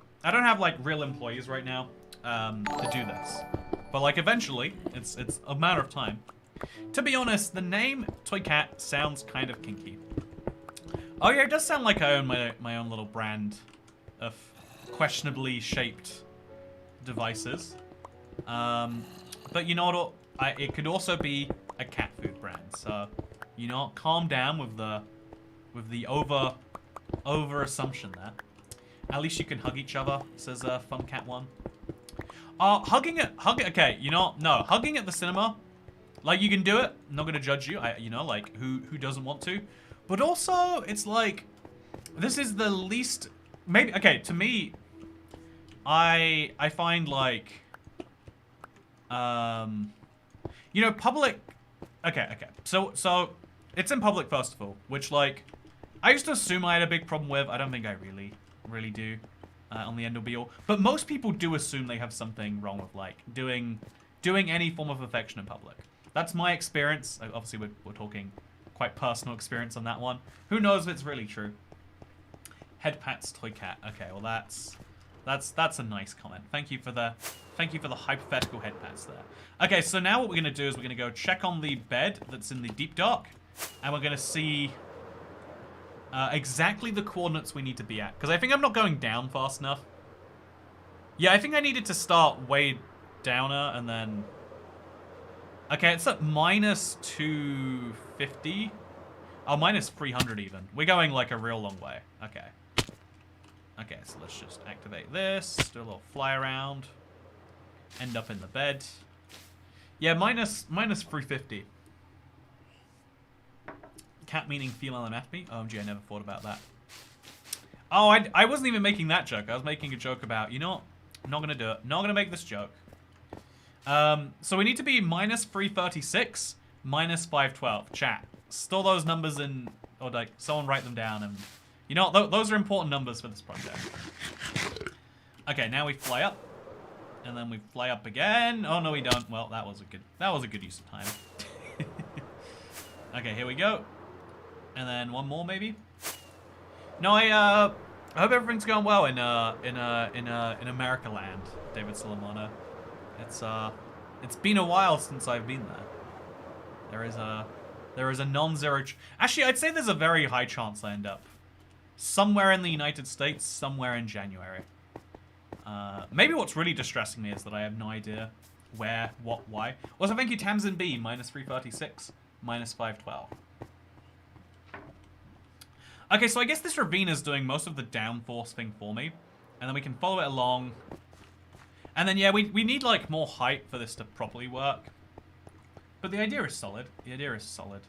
real employees right now to do this, but like eventually, it's a matter of time. To be honest, the name Toy Cat sounds kind of kinky. Oh yeah, it does sound like I own my own little brand of questionably shaped devices. But you know what? It could also be a cat food brand. So, you know, calm down with the over assumption there. At least you can hug each other, says Fun Cat One. Hugging okay, you know, no, hugging at the cinema, like you can do it. I'm not gonna judge you. You know, like who doesn't want to? But also, it's like this is the least maybe. Okay, to me, I find like, you know, public. Okay. So it's in public first of all, which like I used to assume I had a big problem with. I don't think I really do. On the end all be all, but most people do assume they have something wrong with like doing any form of affection in public. That's my experience. Obviously, we're talking quite personal experience on that one. Who knows if it's really true? Head pats Toy Cat. Okay, well that's a nice comment. Thank you for the hypothetical head pats there. Okay, so now what we're gonna do is we're gonna go check on the bed that's in the deep dark, and we're gonna see exactly the coordinates we need to be at. Because I think I'm not going down fast enough. Yeah, I think I needed to start way downer and then... Okay, it's at minus 250. Oh, minus 300 even. We're going like a real long way. Okay. Okay, so let's just activate this. Do a little fly around. End up in the bed. Yeah, minus 350. Cat meaning female anatomy? OMG, I never thought about that. Oh, I wasn't even making that joke. I was making a joke about, you know what? I'm not going to do it. Not going to make this joke. So we need to be minus 336, minus 512. Chat. Store those numbers in, or like, someone write them down. And you know what? Those are important numbers for this project. Okay, now we fly up. And then we fly up again. Oh, no, we don't. Well, that was a good use of time. Okay, here we go. And then one more, maybe. No, I hope everything's going well in America land, David Solomona. It's been a while since I've been there. There is a non-zero. Actually, I'd say there's a very high chance I end up somewhere in the United States, somewhere in January. Maybe what's really distressing me is that I have no idea where, what, why. Also, thank you, Tamsin B, minus 336, minus 512. Okay, so I guess this ravine is doing most of the downforce thing for me. And then we can follow it along. And then, yeah, we need, like, more height for this to properly work. But the idea is solid. The idea is solid.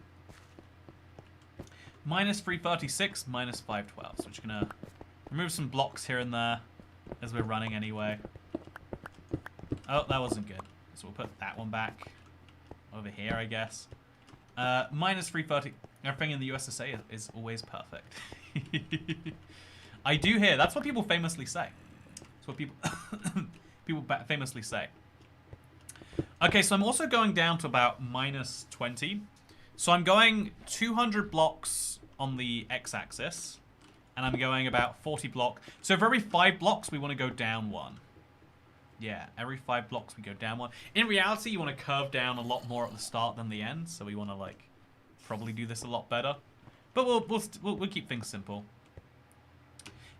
Minus 336, minus 512. So we're just going to remove some blocks here and there as we're running anyway. Oh, that wasn't good. So we'll put that one back over here, I guess. Minus 330. Everything in the USSA is always perfect. I do hear. That's what people famously say. That's what people famously say. Okay, so I'm also going down to about minus 20. So I'm going 200 blocks on the x-axis. And I'm going about 40 blocks. So for every 5 blocks, we want to go down 1. Yeah, every 5 blocks we go down 1. In reality, you want to curve down a lot more at the start than the end. So we want to, like, probably do this a lot better. But we'll keep things simple.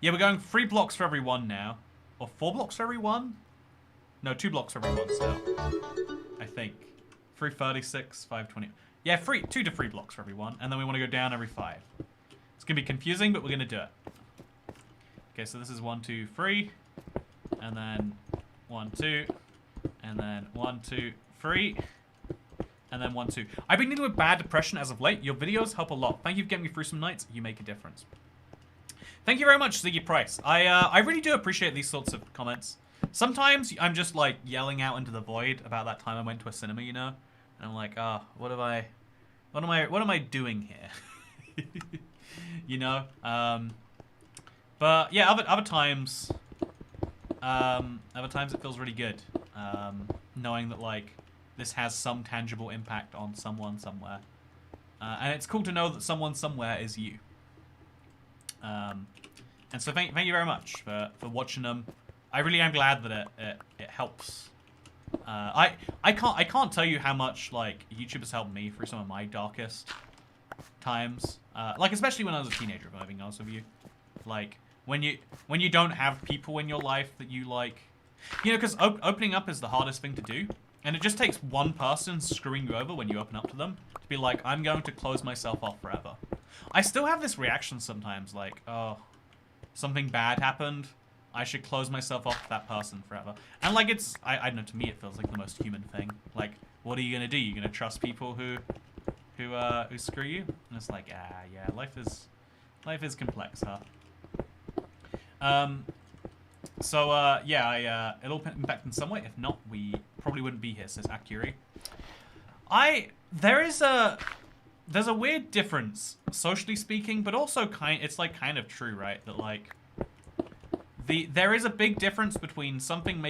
Yeah, we're going 3 blocks for every 1 now. Or 4 blocks for every 1? No, 2 blocks for every 1 still. I think. 336, 520. Yeah, 2 to 3 blocks for every 1. And then we want to go down every 5. It's going to be confusing, but we're going to do it. Okay, so this is 1, 2, 3. And then 1, 2. And then 1, 2, 3. And then 1, 2. I've been dealing with bad depression as of late. Your videos help a lot. Thank you for getting me through some nights. You make a difference. Thank you very much, Ziggy Price. I really do appreciate these sorts of comments. Sometimes I'm just like yelling out into the void about that time I went to a cinema, you know? And I'm like, what am I doing here? You know? But yeah, other times it feels really good. Knowing that like this has some tangible impact on someone somewhere. And it's cool to know that someone somewhere is you. And so thank you very much for watching them. I really am glad that it helps. I can't tell you how much like YouTube has helped me through some of my darkest times. Like especially when I was a teenager, if I'm being honest with you. Like when you don't have people in your life that you like, you know, because opening up is the hardest thing to do, and it just takes one person screwing you over when you open up to them to be like, I'm going to close myself off forever. I still have this reaction sometimes, like, oh, something bad happened. I should close myself off to that person forever. And like I don't know, to me it feels like the most human thing. Like, what are you gonna do? You're gonna trust people who screw you? And it's like, yeah, life is complex, huh? Yeah, it'll impact in some way. If not, we probably wouldn't be here, says Akuri. There's a weird difference, socially speaking, but also it's like kind of true, right? That like there is a big difference between something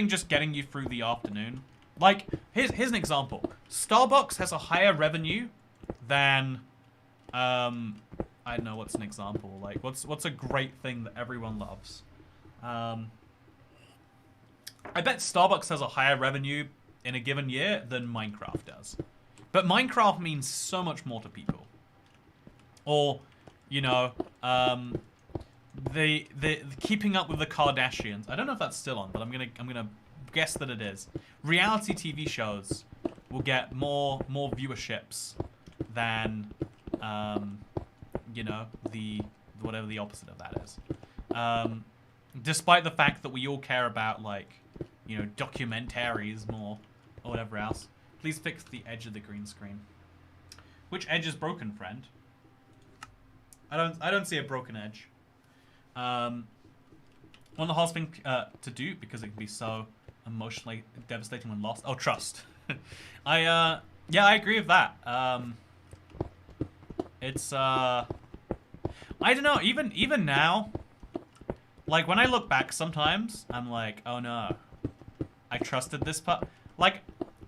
just getting you through the afternoon. Like, here's an example. Starbucks has a higher revenue than I don't know, what's an example? Like, what's a great thing that everyone loves? I bet Starbucks has a higher revenue in a given year than Minecraft does. But Minecraft means so much more to people. Or, you know, the keeping up with the Kardashians. I don't know if that's still on, but I'm gonna guess that it is. Reality TV shows will get more viewerships than you know, whatever the opposite of that is. Despite the fact that we all care about, like, you know, documentaries more or whatever else. Please fix the edge of the green screen. Which edge is broken, friend? I don't see a broken edge. One of the hardest things to do, because it can be so emotionally devastating when lost. Oh, trust. Yeah, I agree with that. It's I don't know. Even now, like when I look back, sometimes I'm like, oh no, I trusted this like.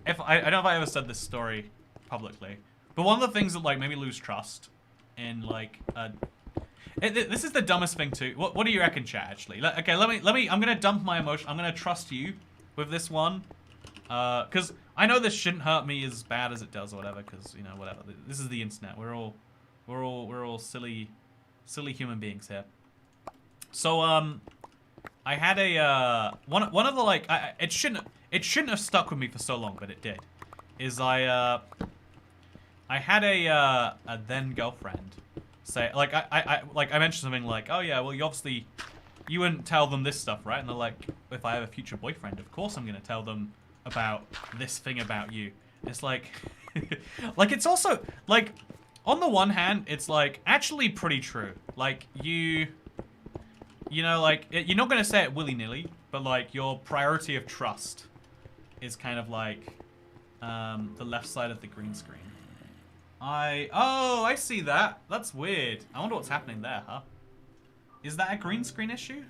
If I don't know if I ever said this story publicly, but one of the things that like made me lose trust in like this is the dumbest thing too. What do you reckon, chat? Actually, okay, let me. I'm gonna dump my emotion. I'm gonna trust you with this one, because I know this shouldn't hurt me as bad as it does or whatever. Because you know whatever. This is the internet. We're all silly human beings here. So I had a one of the like it shouldn't have stuck with me for so long, but it did. Is I had a then girlfriend say like I mentioned something like, oh yeah, well you wouldn't tell them this stuff, right? And they're like, if I have a future boyfriend, of course I'm gonna tell them about this thing about you. It's like like it's also like on the one hand it's like actually pretty true. Like you know, like you're not gonna say it willy-nilly, but like your priority of trust is kind of like the left side of the green screen. Oh, I see that. That's weird. I wonder what's happening there, huh? Is that a green screen issue?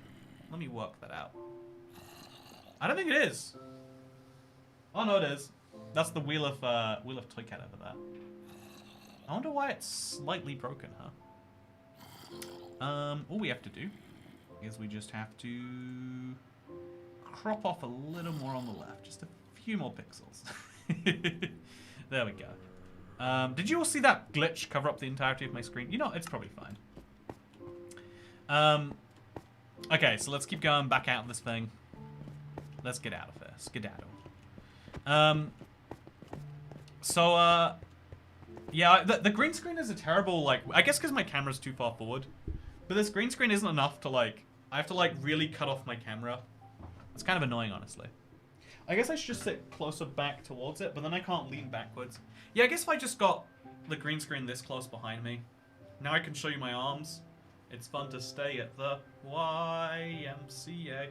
Let me work that out. I don't think it is. Oh no, it is. That's the wheel of Toy Cat over there. I wonder why it's slightly broken, huh? All we have to do is we just have to crop off a little more on the left, just a few more pixels. There we go. Did you all see that glitch cover up the entirety of my screen? You know, it's probably fine. Okay, so let's keep going back out of this thing. Let's get out of here. Skedaddle. Yeah, the green screen is a terrible, like, I guess because my camera's too far forward. But this green screen isn't enough to, like, I have to, like, really cut off my camera. It's kind of annoying, honestly. I guess I should just sit closer back towards it, but then I can't lean backwards. Yeah, I guess if I just got the green screen this close behind me, now I can show you my arms. It's fun to stay at the YMCA.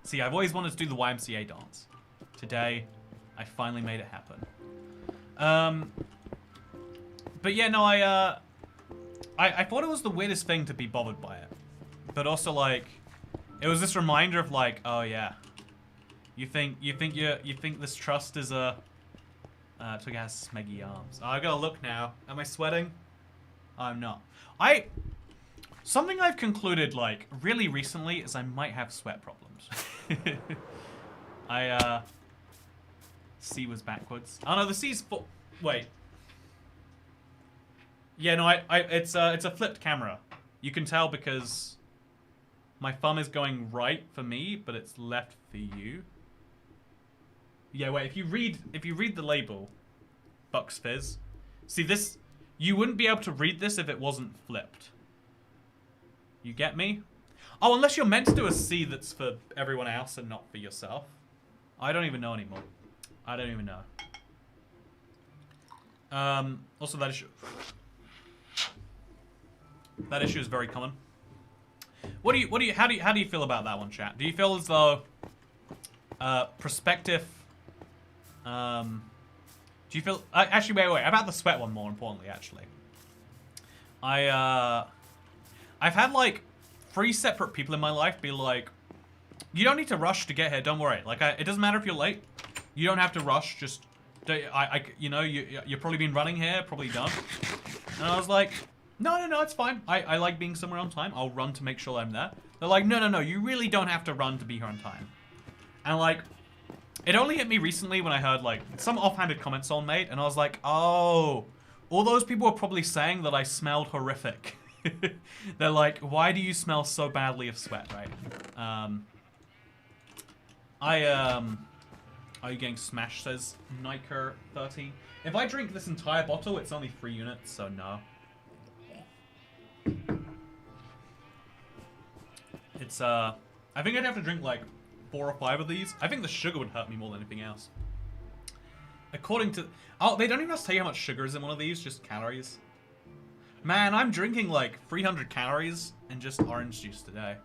See, I've always wanted to do the YMCA dance. Today, I finally made it happen. But yeah, no, I thought it was the weirdest thing to be bothered by it. But also, like, it was this reminder of, like, oh yeah, you think this trust is a Twig has smeggy arms. Oh, I gotta look now. Am I sweating? I'm not. Something I've concluded, like, really recently is I might have sweat problems. C was backwards. Oh no, the C's wait. Yeah, no, it's a flipped camera. You can tell because my thumb is going right for me, but it's left for you. Yeah, wait, if you read the label, Bucks Fizz, see this, you wouldn't be able to read this if it wasn't flipped. You get me? Oh, unless you're meant to do a C that's for everyone else and not for yourself. I don't even know anymore. I don't even know. Also that issue is very common. How do you feel about that one, chat? Do you feel as though prospective do you feel actually wait about the sweat one more importantly actually. I've had like 3 separate people in my life be like, you don't need to rush to get here, don't worry. Like it doesn't matter if you're late. You don't have to rush, just you know, you've probably been running here, probably done. And I was like, no, it's fine. I like being somewhere on time. I'll run to make sure I'm there. They're like, no, you really don't have to run to be here on time. And like, it only hit me recently when I heard like some offhanded comment someone made, and I was like, oh, all those people were probably saying that I smelled horrific. They're like, why do you smell so badly of sweat, right? Are you getting smashed, says Niker13. If I drink this entire bottle, it's only 3 units, so no. It's, I think I'd have to drink like 4 or 5 of these. I think the sugar would hurt me more than anything else. According to... Oh, they don't even have to tell you how much sugar is in one of these, just calories. Man, I'm drinking like 300 calories in just orange juice today.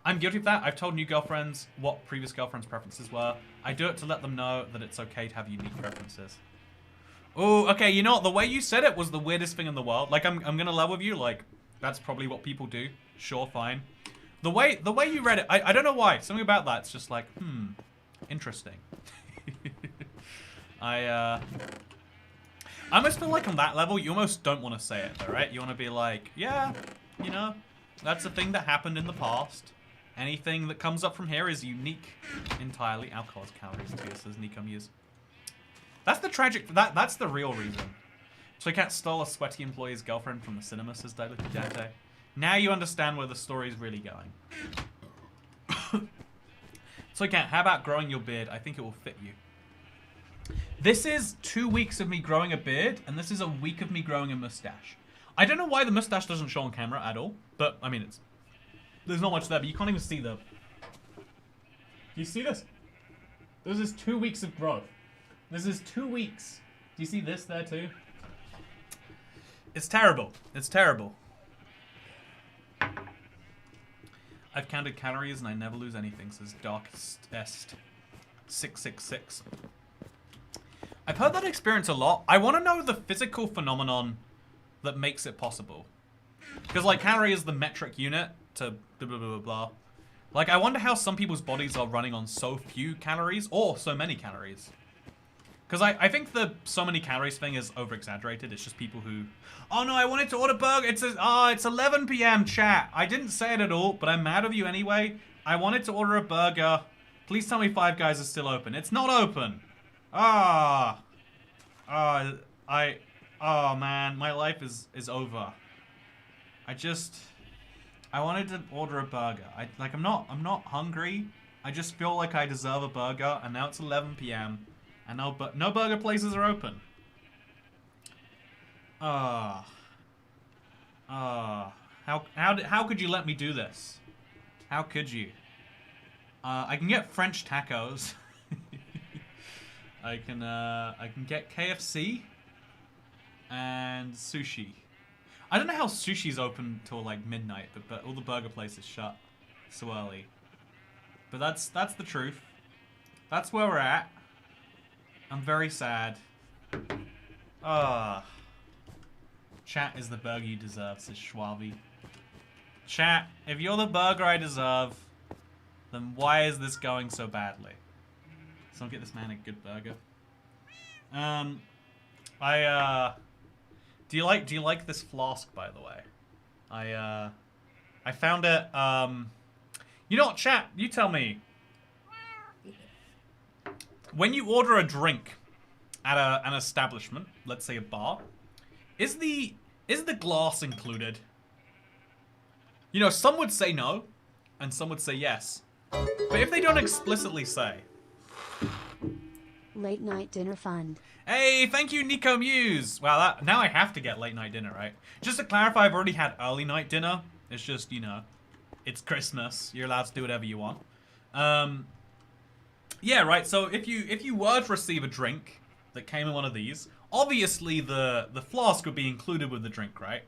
I'm guilty of that. I've told new girlfriends what previous girlfriends' preferences were. I do it to let them know that it's okay to have unique preferences. Oh, okay, you know what? The way you said it was the weirdest thing in the world. Like, I'm gonna level with you, like, that's probably what people do. Sure, fine. The way you read it, I don't know why. Something about that, it's just like, interesting. I almost feel like on that level, you almost don't want to say it, though, right? You want to be like, yeah, you know, that's a thing that happened in the past. Anything that comes up from here is unique entirely. Alcohol is calories too, says Nico Muse. That's the tragic, that's the real reason. Toycat stole a sweaty employee's girlfriend from the cinema, says Diluted Dante. Now you understand where the story is really going. Toycat, how about growing your beard? I think it will fit you. This is 2 weeks of me growing a beard, and this is a week of me growing a mustache. I don't know why the mustache doesn't show on camera at all, but, I mean, there's not much there, but you can't even see the... Do you see this? This is 2 weeks of growth. This is 2 weeks. Do you see this there too? It's terrible. It's terrible. I've counted calories and I never lose anything, says Darkest 666. I've heard that experience a lot. I want to know the physical phenomenon that makes it possible. Because, like, calorie is the metric unit to blah, blah, blah, blah, blah. Like, I wonder how some people's bodies are running on so few calories or so many calories. Because I think the so many calories thing is over-exaggerated. It's just people who... Oh, no, I wanted to order burger. It says, it's 11 p.m. chat. I didn't say it at all, but I'm mad of you anyway. I wanted to order a burger. Please tell me Five Guys is still open. It's not open. Oh, man, my life is over. I wanted to order a burger. I'm not hungry. I just feel like I deserve a burger, and now it's 11 p.m. and no burger places are open. How could you let me do this? How could you? I can get French tacos. I can get KFC and sushi. I don't know how sushi's open till like midnight, but all the burger places shut so early. But that's the truth. That's where we're at. I'm very sad. Chat is the burger you deserve, says Schwabi. Chat, if you're the burger I deserve, then why is this going so badly? Someone get this man a good burger. Do you like this flask, by the way? I found it. You know what, chat? You tell me. When you order a drink at an establishment, let's say a bar, is the glass included? You know, some would say no, and some would say yes. But if they don't explicitly say. Late night dinner fund. Hey, thank you, Nico Muse. Wow, now I have to get late night dinner, right? Just to clarify, I've already had early night dinner. It's just, you know, it's Christmas. You're allowed to do whatever you want. Yeah, right. So if you were to receive a drink that came in one of these, obviously the flask would be included with the drink, right?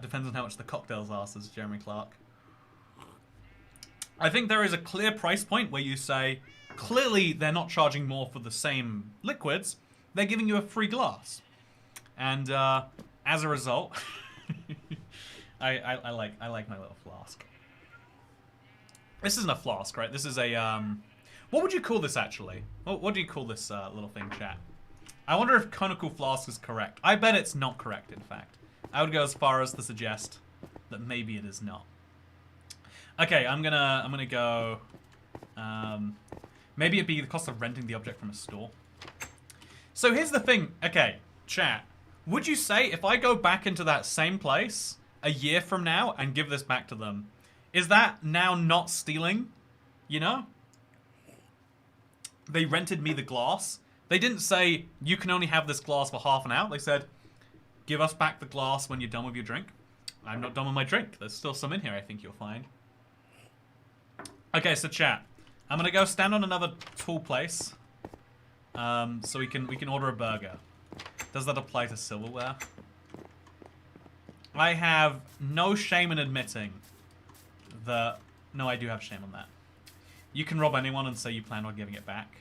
Depends on how much the cocktails are, says Jeremy Clark. I think there is a clear price point where you say, clearly they're not charging more for the same liquids. They're giving you a free glass. And as a result, I like my little flask. This isn't a flask, right? This is a, what would you call this, actually? What do you call this little thing, chat? I wonder if conical flask is correct. I bet it's not correct, in fact. I would go as far as to suggest that maybe it is not. Okay, I'm gonna go, maybe it'd be the cost of renting the object from a store. So here's the thing. Okay, chat. Would you say if I go back into that same place a year from now and give this back to them, is that now not stealing? You know? They rented me the glass. They didn't say, you can only have this glass for half an hour. They said, give us back the glass when you're done with your drink. I'm not done with my drink. There's still some in here, I think you'll find. Okay, so chat. I'm gonna go stand on another tall place. So we can order a burger. Does that apply to silverware? I have no shame in admitting that... No, I do have shame on that. You can rob anyone and say you plan on giving it back.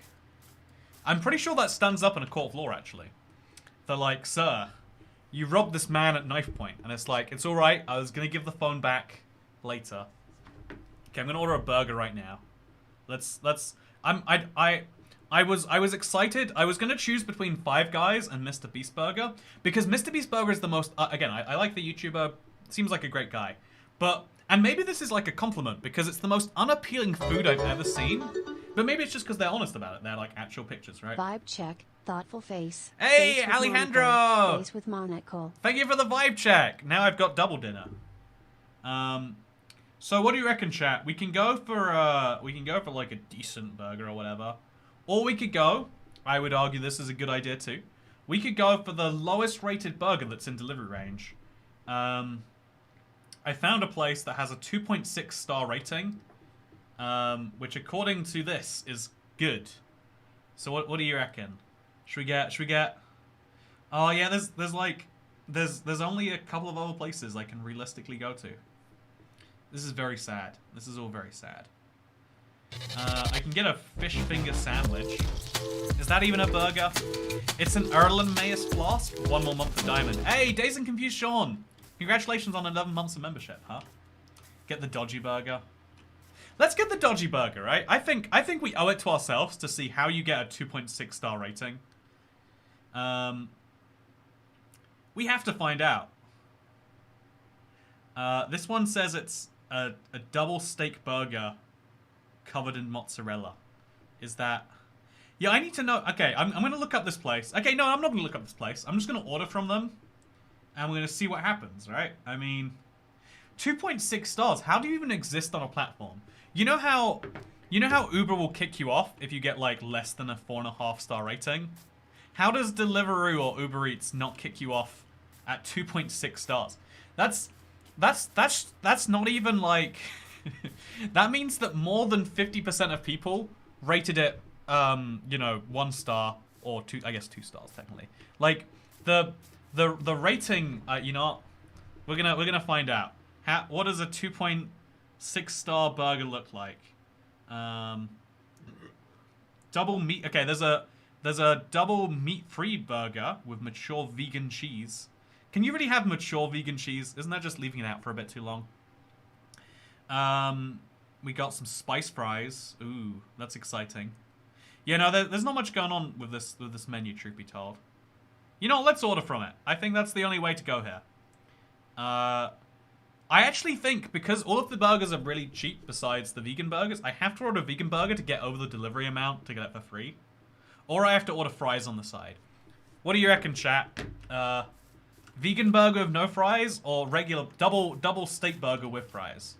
I'm pretty sure that stands up in a court of law, actually. They're like, sir, you robbed this man at knife point. And it's like, it's alright, I was gonna give the phone back later. Okay, I'm gonna order a burger right now. I was excited. I was gonna choose between Five Guys and Mr. Beast Burger because Mr. Beast Burger is the most. Again, I like the YouTuber. Seems like a great guy, and maybe this is like a compliment because it's the most unappealing food I've ever seen. But maybe it's just because they're honest about it. They're like actual pictures, right? Vibe check. Thoughtful face. Hey, Face with Alejandro! monocle. Face with monocle. Thank you for the vibe check. Now I've got double dinner. So what do you reckon, chat? We can go for like a decent burger or whatever. Or we could go, I would argue this is a good idea too. We could go for the lowest rated burger that's in delivery range. I found a place that has a 2.6 star rating, which according to this is good. So what do you reckon? Should we get? Oh yeah, there's only a couple of other places I can realistically go to. This is very sad. This is all very sad. I can get a fish finger sandwich. Is that even a burger? It's an Erlenmeyer's flask. 1 more month of Diamond. Hey, Dazed and Confused Sean. Congratulations on 11 months of membership, huh? Get the dodgy burger. Let's get the dodgy burger, right? I think we owe it to ourselves to see how you get a 2.6 star rating. We have to find out. This one says it's a double steak burger covered in mozzarella. Is that... Yeah, I need to know... Okay, I'm going to look up this place. Okay, no, I'm not going to look up this place. I'm just going to order from them. And we're going to see what happens, right? I mean... 2.6 stars. How do you even exist on a platform? You know how Uber will kick you off if you get, like, less than a 4.5 star rating? How does Deliveroo or Uber Eats not kick you off at 2.6 stars? That's not even, like... That means that more than 50% of people rated it, you know, 1 star or 2. I guess 2 stars technically. Like the rating. You know, we're gonna find out. What does a 2.6 star burger look like? Double meat. Okay, there's a double meat-free burger with mature vegan cheese. Can you really have mature vegan cheese? Isn't that just leaving it out for a bit too long? We got some spice fries. Ooh, that's exciting. Yeah, no, there's not much going on with this menu, truth be told. You know, let's order from it. I think that's the only way to go here. I actually think, because all of the burgers are really cheap besides the vegan burgers, I have to order a vegan burger to get over the delivery amount to get it for free. Or I have to order fries on the side. What do you reckon, chat? Vegan burger with no fries or regular double steak burger with fries?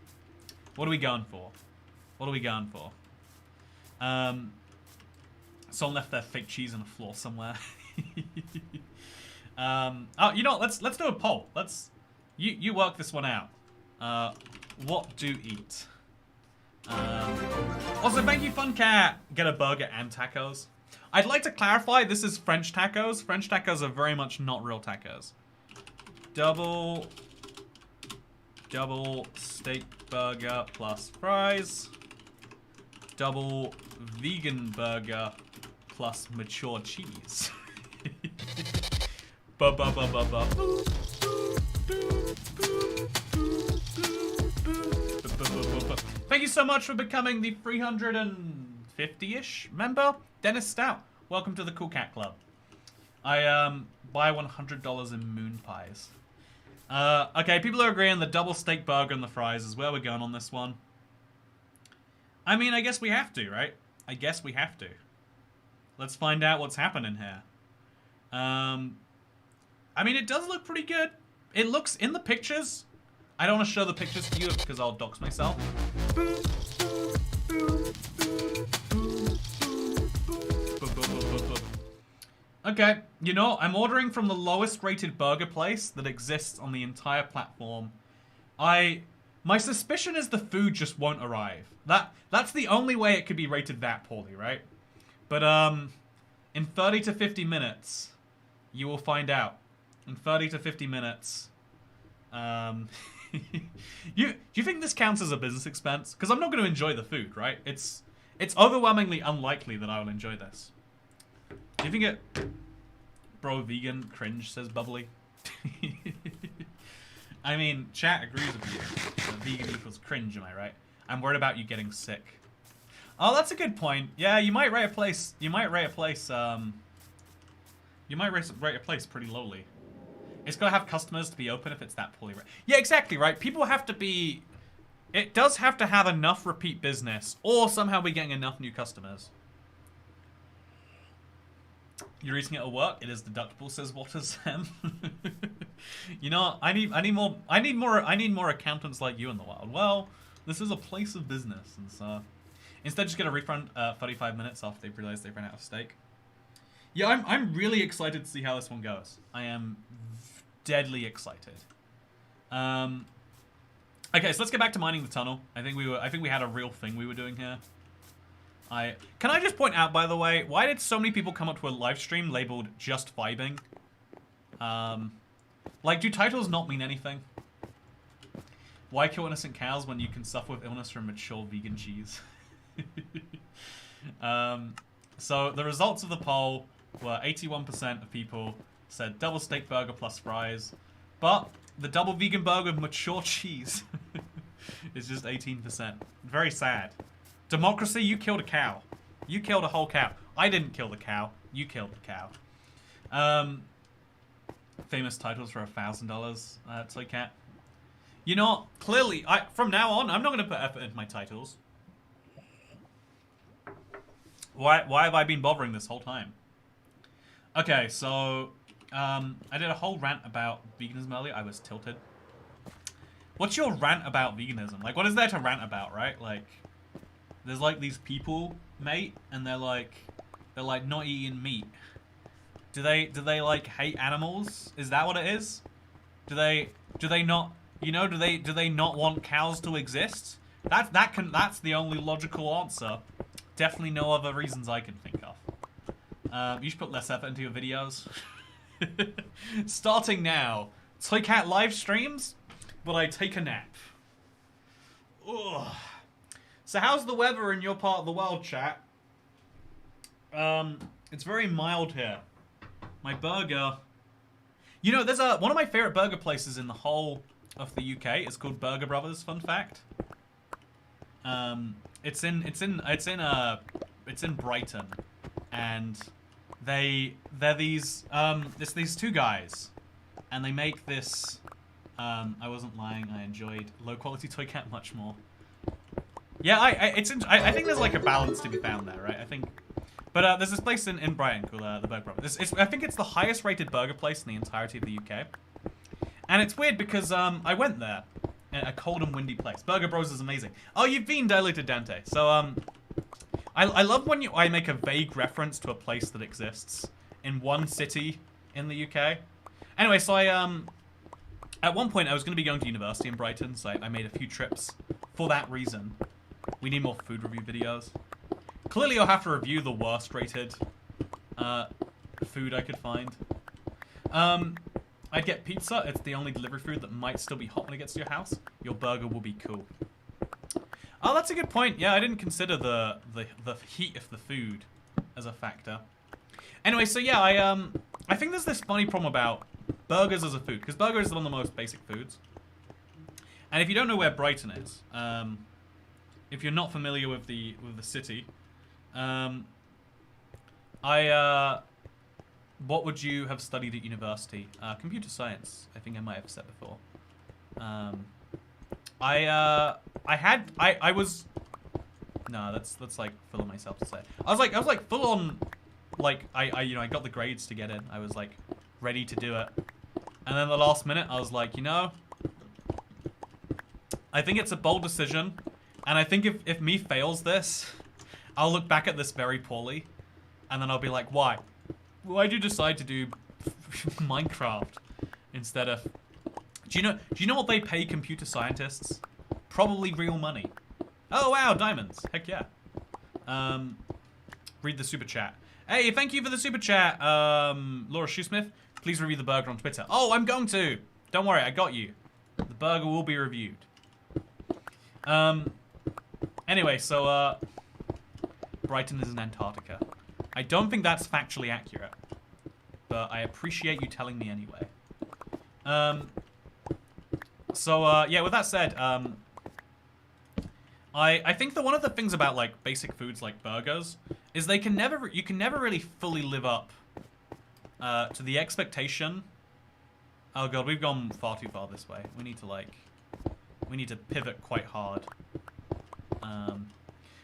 What are we going for? What are we going for? Someone left their fake cheese on the floor somewhere. Oh, you know what? Let's do a poll. You work this one out. What do eat? Also, thank you, Funcat. Get a burger and tacos. I'd like to clarify, this is French tacos. French tacos are very much not real tacos. Double steak burger plus fries. Double vegan burger plus mature cheese. Thank you so much for becoming the 350-ish member. Dennis Stout, welcome to the Cool Cat Club. I buy $100 in moon pies. Okay, people are agreeing the double steak burger and the fries is where we're going on this one. I mean, I guess we have to, right? I guess we have to. Let's find out what's happening here. I mean, it does look pretty good. It looks, in the pictures, I don't want to show the pictures to you because I'll dox myself. Okay, you know, I'm ordering from the lowest rated burger place that exists on the entire platform. My suspicion is the food just won't arrive. That's the only way it could be rated that poorly, right? But in 30 to 50 minutes, you will find out. In 30 to 50 minutes, do you think this counts as a business expense? Because I'm not going to enjoy the food, right? It's overwhelmingly unlikely that I will enjoy this. Do you think it... Bro, vegan, cringe, says Bubbly. I mean, chat agrees with you. Vegan equals cringe, am I right? I'm worried about you getting sick. Oh, that's a good point. Yeah, you might rate a place... You might rate a place pretty lowly. It's got to have customers to be open if it's that poorly rated. Yeah, exactly, right? People have to be... It does have to have enough repeat business, or somehow we're getting enough new customers. You're eating it at work? It is deductible, says Waters Sam. You know, I need more accountants like you in the world. Well, this is a place of business, and so instead just get a refund 35 minutes after they realize they ran out of steak. Yeah, I'm really excited to see how this one goes. I am deadly excited. Okay, so let's get back to mining the tunnel. I think we had a real thing we were doing here. Can I just point out, by the way, why did so many people come up to a live stream labeled just vibing? Like, do titles not mean anything? Why kill innocent cows when you can suffer with illness from mature vegan cheese? So the results of the poll were 81% of people said double steak burger plus fries, but the double vegan burger with mature cheese is just 18%. Very sad. Democracy, you killed a cow. You killed a whole cow. I didn't kill the cow. You killed the cow. Famous titles for $1,000, Toy Cat. You know, clearly, from now on, I'm not going to put effort into my titles. Why have I been bothering this whole time? Okay, so I did a whole rant about veganism earlier. I was tilted. What's your rant about veganism? Like, what is there to rant about, right? Like, there's like these people, mate, and they're like not eating meat. Do they like hate animals? Is that what it is? Do they not, you know, do they not want cows to exist? That's the only logical answer. Definitely no other reasons I can think of. You should put less effort into your videos. Starting now. Toy Cat live streams, but I take a nap. Ugh. So how's the weather in your part of the world, chat? It's very mild here. My burger... You know, there's one of my favorite burger places in the whole of the UK. It's called Burger Brothers, fun fact. It's in Brighton. and they're these it's these two guys, and they make this. I wasn't lying. I enjoyed low quality Toy Cat much more. Yeah, I think there's like a balance to be found there, right? I think, but there's this place in Brighton called the Burger Brothers. I think it's the highest rated burger place in the entirety of the UK, and it's weird because I went there, a cold and windy place. Burger Bros is amazing. Oh, you've been Diluted Dante. So I love when I make a vague reference to a place that exists in one city in the UK. Anyway, so at one point I was going to be going to university in Brighton, so I made a few trips for that reason. We need more food review videos. Clearly I'll have to review the worst rated food I could find. I'd get pizza. It's the only delivery food that might still be hot when it gets to your house. Your burger will be cool. Oh, that's a good point. Yeah, I didn't consider the heat of the food as a factor. Anyway, so yeah, I think there's this funny problem about burgers as a food, because burger is one of the most basic foods. And if you don't know where Brighton is, if you're not familiar with the city, what would you have studied at university? Computer science, I think I might have said before. I was, no, that's like full of myself to say. I was like full on, like I got the grades to get in. I was like ready to do it, and then the last minute I was like, I think it's a bold decision, and I think if me fails this, I'll look back at this very poorly, and then I'll be like, why? Why'd you decide to do Minecraft instead of? Do you know what they pay computer scientists? Probably real money. Oh wow, diamonds! Heck yeah. Read the super chat. Hey, thank you for the super chat, Laura Shoesmith. Please review the burger on Twitter. Oh, I'm going to. Don't worry, I got you. The burger will be reviewed. Anyway, so Brighton is in Antarctica. I don't think that's factually accurate, but I appreciate you telling me anyway. Yeah, with that said, I think that one of the things about like basic foods like burgers is you can never really fully live up to the expectation. Oh god, we've gone far too far this way. We need to pivot quite hard.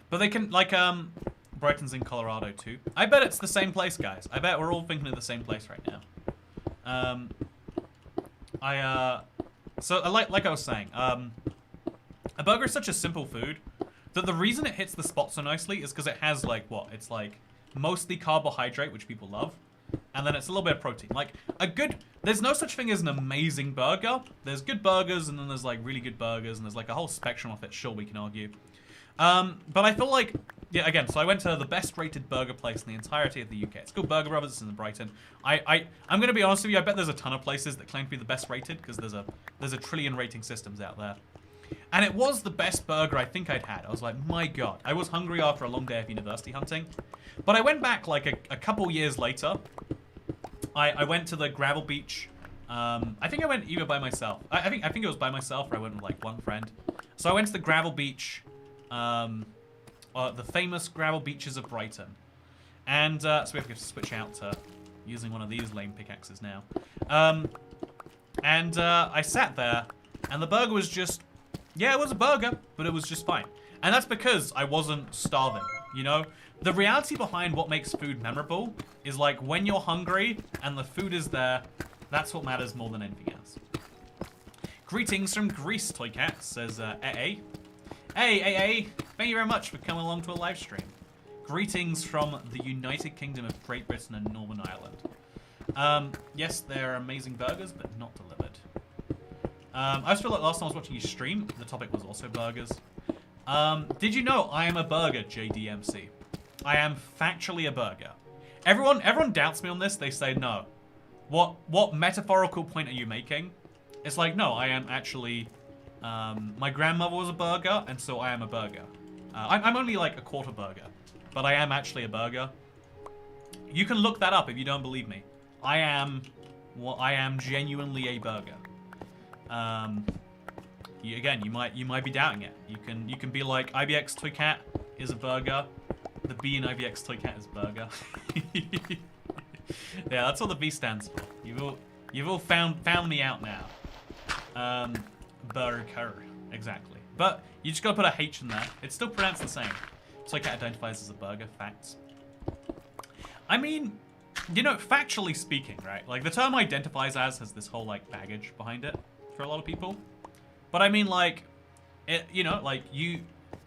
But they can like Brighton's in Colorado too. I bet it's the same place, guys. I bet we're all thinking of the same place right now. So like I was saying, a burger is such a simple food that the reason it hits the spot so nicely is because it has like it's like mostly carbohydrate, which people love, and then it's a little bit of protein. Like there's no such thing as an amazing burger. There's good burgers, and then there's like really good burgers, and there's like a whole spectrum of it. Sure, we can argue. But I feel like, yeah, again, so I went to the best rated burger place in the entirety of the UK. It's called Burger Brothers. It's in Brighton. I'm going to be honest with you. I bet there's a ton of places that claim to be the best rated because there's a trillion rating systems out there. And it was the best burger I think I'd had. I was like, my god. I was hungry after a long day of university hunting. But I went back like a couple years later. I went to the Gravel Beach. I think I went either by myself. I think it was by myself, or I went with like one friend. So I went to the Gravel Beach. The famous gravel beaches of Brighton. And so we have to switch out to using one of these lame pickaxes now. I sat there, and the burger was just, yeah, it was a burger, but it was just fine. And that's because I wasn't starving, you know? The reality behind what makes food memorable is like when you're hungry and the food is there, that's what matters more than anything else. Greetings from Greece, Toycat, says AA. Hey, thank you very much for coming along to a live stream. Greetings from the United Kingdom of Great Britain and Northern Ireland. Yes, they're amazing burgers, but not delivered. I just feel like last time I was watching you stream, the topic was also burgers. Did you know I am a burger, JDMC? I am factually a burger. Everyone doubts me on this. They say, no. What metaphorical point are you making? It's like, no, I am actually... my grandmother was a burger, and so I am a burger. I'm only like a quarter burger, but I am actually a burger. You can look that up if you don't believe me. I am genuinely a burger. Again, you might be doubting it. You can be like, IBX Toycat is a burger. The B in IVX Toy Cat is burger. Yeah, that's what the B stands for. You've all found me out now. Burger, exactly. But you just gotta put a H in there. It's still pronounced the same. Toy Cat identifies as a burger. Facts. I mean, you know, factually speaking, right? Like the term identifies as has this whole like baggage behind it for a lot of people. But I mean, like, it, you know, like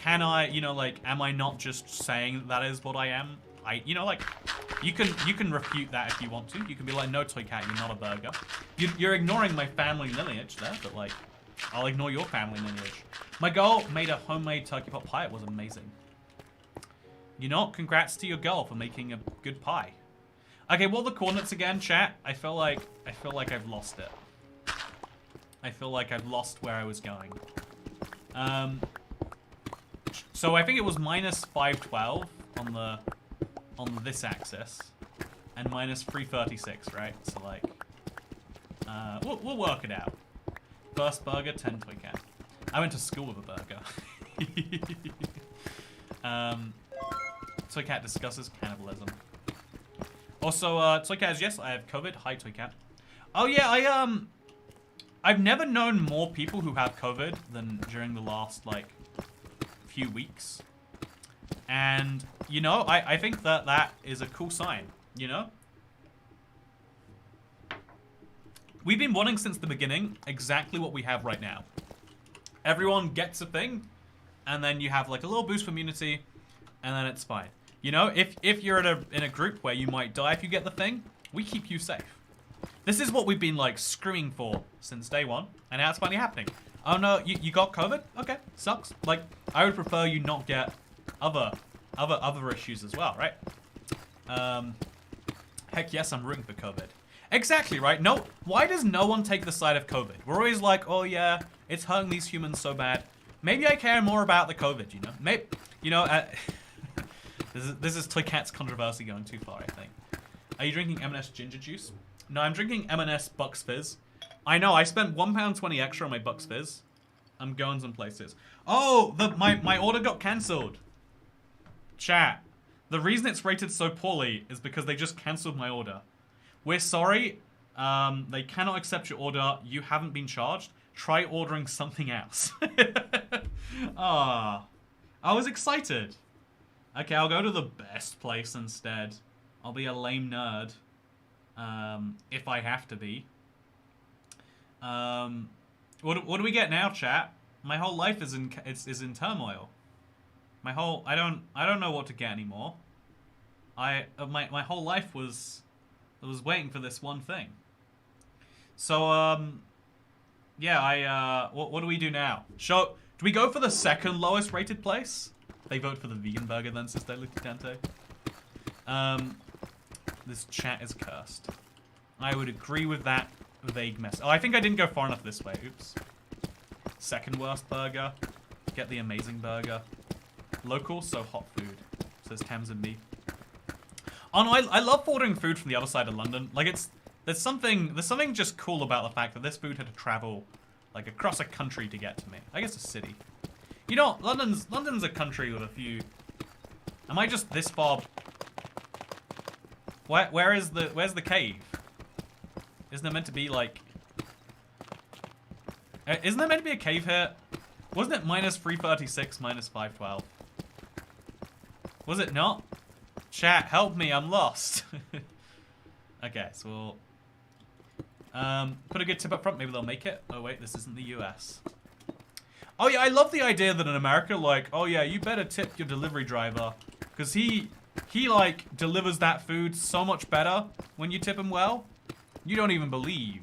am I not just saying that is what I am? You know, like, you can refute that if you want to. You can be like, no, Toy Cat, you're not a burger. You're ignoring my family lineage there, but like, I'll ignore your family lineage. My girl made a homemade turkey pot pie. It was amazing. You know, congrats to your girl for making a good pie. Okay, what are the coordinates again, chat? I feel like I've lost it. I feel like I've lost where I was going. So I think it was minus 512 on this axis, and minus 336, right? So like, we'll work it out. First burger, 10 Toy Cat. I went to school with a burger. Toy Cat discusses cannibalism. Also, Toy Cat is yes, I have COVID. Hi, Toy Cat. Oh yeah, I've never known more people who have COVID than during the last like few weeks. And you know, I think that is a cool sign, you know? We've been wanting since the beginning exactly what we have right now. Everyone gets a thing, and then you have like a little boost for immunity, and then it's fine. You know, if you're in a group where you might die if you get the thing, we keep you safe. This is what we've been like screaming for since day one, and now it's finally happening. Oh no, you got COVID? Okay, sucks. Like, I would prefer you not get other issues as well, right? Heck yes, I'm rooting for COVID. Exactly, right? No, why does no one take the side of COVID? We're always like, oh yeah, it's hurting these humans so bad. Maybe I care more about the COVID, you know? Maybe, you know, this is Toy Cat's controversy going too far, I think. Are you drinking M&S ginger juice? No, I'm drinking M&S Bucks Fizz. I know, I spent £1.20 extra on my Bucks Fizz. I'm going some places. Oh, my order got cancelled. Chat. The reason it's rated so poorly is because they just cancelled my order. We're sorry. They cannot accept your order. You haven't been charged. Try ordering something else. Ah, I was excited. Okay, I'll go to the best place instead. I'll be a lame nerd. If I have to be. What do we get now, chat? My whole life is in turmoil. I don't know what to get anymore. My whole life was waiting for this one thing. So yeah, what do we do now? Do we go for the second lowest rated place? They vote for the vegan burger then, says Daily Dante. This chat is cursed. I would agree with that vague mess. Oh, I think I didn't go far enough this way. Oops. Second worst burger. Get the amazing burger. Local, so hot food, says Thames and me. Oh no, I love ordering food from the other side of London. Like there's something just cool about the fact that this food had to travel like across a country to get to me. I guess a city. You know, London's a country with a few. Am I just this far? Where's the cave? Isn't there meant to be like? Isn't there meant to be a cave here? Wasn't it minus 336, minus 512? Was it not? Chat, help me, I'm lost. Okay, so we'll put a good tip up front, maybe they'll make it. Oh wait, this isn't the US. Oh yeah, I love the idea that in America, like, oh yeah, you better tip your delivery driver, because he like delivers that food so much better when you tip him well. You don't even believe.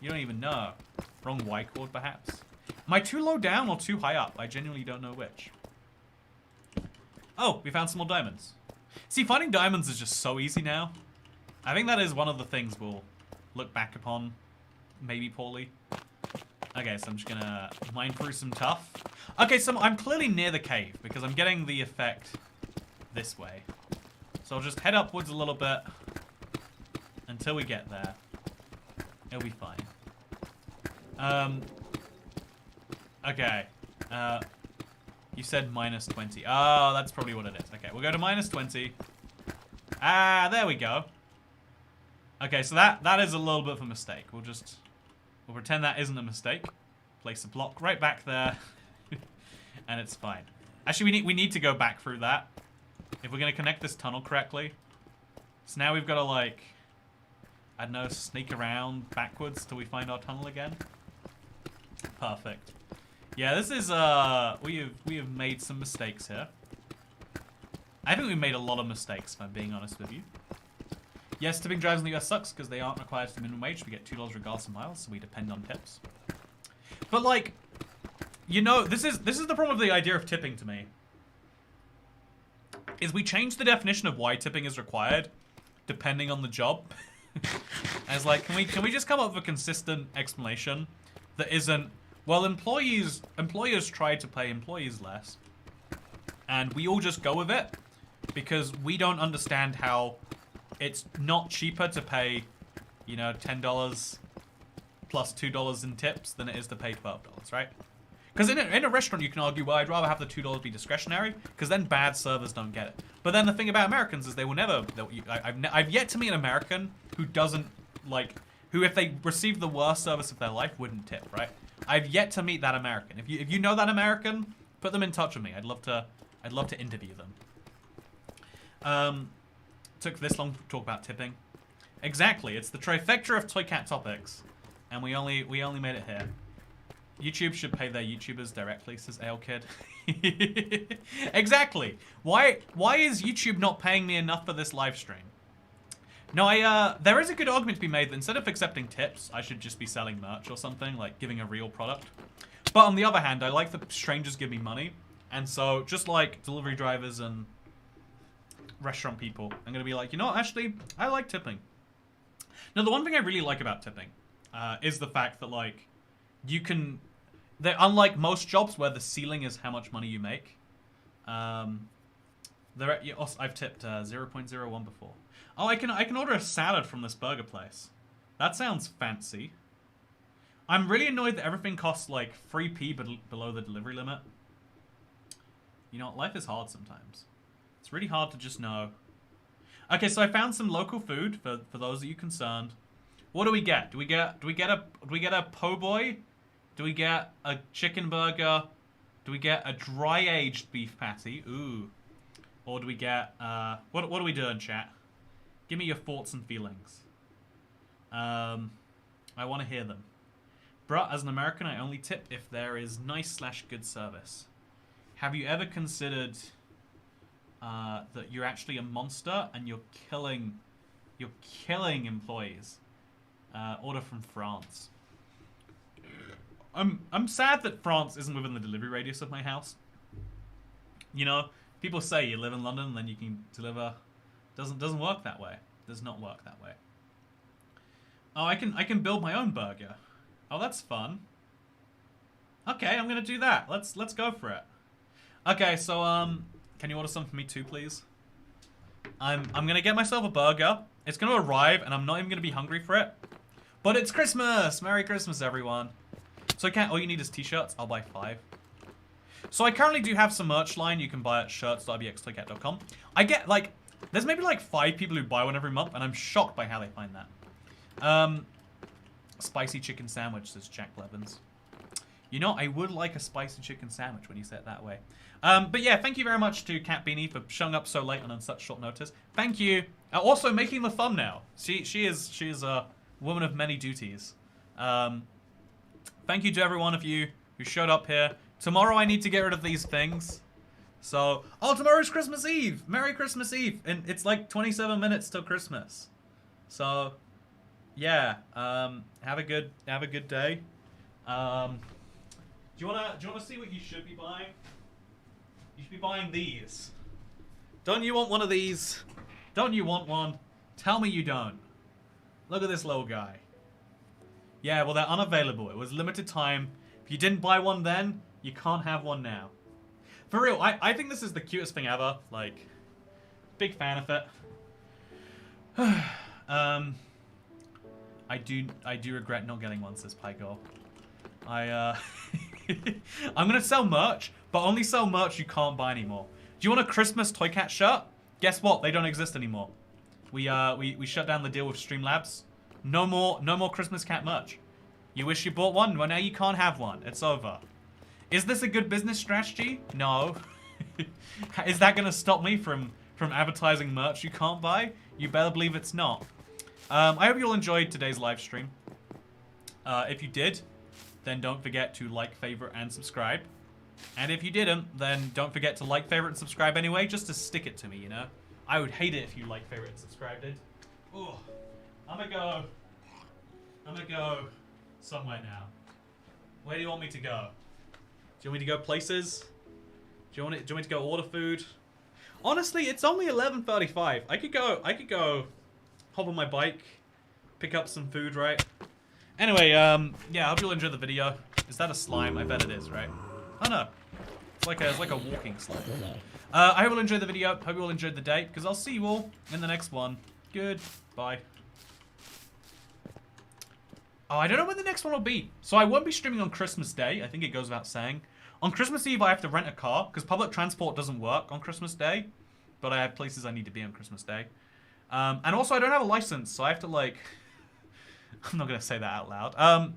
You don't even know. Wrong Y chord, perhaps. Am I too low down or too high up? I genuinely don't know which. Oh, we found some more diamonds. See, finding diamonds is just so easy now. I think that is one of the things we'll look back upon, maybe poorly. Okay, so I'm just gonna mine through some tuff. Okay, so I'm clearly near the cave because I'm getting the effect this way. So I'll just head upwards a little bit until we get there. It'll be fine. Okay. You said minus 20. Oh, that's probably what it is. Okay, we'll go to minus 20. Ah, there we go. Okay, so that is a little bit of a mistake. We'll pretend that isn't a mistake. Place a block right back there. And it's fine. Actually, we need to go back through that if we're gonna connect this tunnel correctly. So now we've got to, like, I don't know, sneak around backwards till we find our tunnel again. Perfect. Yeah, this is we have made some mistakes here. I think we made a lot of mistakes, if I'm being honest with you. Yes, tipping drivers in the US sucks because they aren't required to the minimum wage. We get $2 regardless of miles, so we depend on tips. But, like, you know, this is the problem with the idea of tipping to me. Is we change the definition of why tipping is required depending on the job. As like, can we just come up with a consistent explanation that isn't, well, employers try to pay employees less, and we all just go with it because we don't understand how it's not cheaper to pay, you know, $10 plus $2 in tips than it is to pay $12, right? Because in a restaurant, you can argue, well, I'd rather have the $2 be discretionary, because then bad servers don't get it. But then the thing about Americans is they will never... I've yet to meet an American who doesn't, like... Who, if they received the worst service of their life, wouldn't tip, right? I've yet to meet that American. If you know that American, put them in touch with me. I'd love to interview them. Took this long to talk about tipping. Exactly, it's the trifecta of Toy Cat topics. And we only made it here. YouTube should pay their YouTubers directly, says Ale Kid. Exactly. Why is YouTube not paying me enough for this live stream? No, there is a good argument to be made that instead of accepting tips, I should just be selling merch or something, like giving a real product. But on the other hand, I like that strangers give me money. And so, just like delivery drivers and restaurant people, I'm going to be like, you know what, actually, I like tipping. Now, the one thing I really like about tipping is the fact that, like, you can... Unlike most jobs where the ceiling is how much money you make, I've tipped 0.01 before. Oh, I can order a salad from this burger place. That sounds fancy. I'm really annoyed that everything costs like 3p below the delivery limit. You know, life is hard sometimes. It's really hard to just know. Okay, so I found some local food for those of you concerned. What do we get? Do we get a po' boy? Do we get a chicken burger? Do we get a dry-aged beef patty? Ooh. Or do we get, what are we doing, chat? Give me your thoughts and feelings. I want to hear them. Bruh, as an American, I only tip if there is nice/good service. Have you ever considered that you're actually a monster and you're killing employees? Order from France. I'm sad that France isn't within the delivery radius of my house. You know, people say you live in London and then you can deliver. Doesn't work that way. Does not work that way. Oh, I can build my own burger. Oh, that's fun. Okay, I'm gonna do that. Let's go for it. Okay, so can you order some for me too, please? I'm gonna get myself a burger. It's gonna arrive, and I'm not even gonna be hungry for it. But it's Christmas! Merry Christmas, everyone. So all you need is t-shirts. I'll buy 5. So I currently do have some merch line you can buy at shirts.rbxtoycat.com. I get, like, there's maybe like 5 people who buy one every month, and I'm shocked by how they find that. Spicy chicken sandwich, says Jack Blevins. You know, I would like a spicy chicken sandwich when you say it that way. But yeah, thank you very much to Cat Beanie for showing up so late and on such short notice. Thank you. Also making the thumbnail. She is a woman of many duties. Thank you to every one of you who showed up here. Tomorrow I need to get rid of these things. So, oh, tomorrow's Christmas Eve. Merry Christmas Eve. And it's like 27 minutes till Christmas. So, yeah. Have a good day. Do you wanna see what you should be buying? You should be buying these. Don't you want one of these? Don't you want one? Tell me you don't. Look at this little guy. Yeah, well, they're unavailable. It was limited time. If you didn't buy one then, you can't have one now. For real, I think this is the cutest thing ever. Like, big fan of it. I do regret not getting one, says Pygo. I'm gonna sell merch, but only sell merch you can't buy anymore. Do you want a Christmas Toy Cat shirt? Guess what? They don't exist anymore. We shut down the deal with Streamlabs. No more Christmas Cat merch. You wish you bought one? Well, now you can't have one. It's over. Is this a good business strategy? No. Is that gonna stop me from advertising merch you can't buy? You better believe it's not. I hope you all enjoyed today's live stream. If you did, then don't forget to like, favorite, and subscribe. And if you didn't, then don't forget to like, favorite, and subscribe anyway, just to stick it to me, you know? I would hate it if you like, favorite, and subscribed it. Ooh. I'm gonna go somewhere now. Where do you want me to go? Do you want me to go places? Do you want me to go order food? Honestly, it's only 11:35. I could go hop on my bike, pick up some food, right? Anyway, yeah, I hope you'll enjoy the video. Is that a slime? I bet it is, right? Oh no. It's like a walking slime. I hope you'll enjoy the video. Hope you all enjoyed the day, because I'll see you all in the next one. Goodbye. Oh, I don't know when the next one will be. So I won't be streaming on Christmas Day. I think it goes without saying. On Christmas Eve, I have to rent a car, because public transport doesn't work on Christmas Day. But I have places I need to be on Christmas Day. And also, I don't have a license, so I have to, like... I'm not going to say that out loud.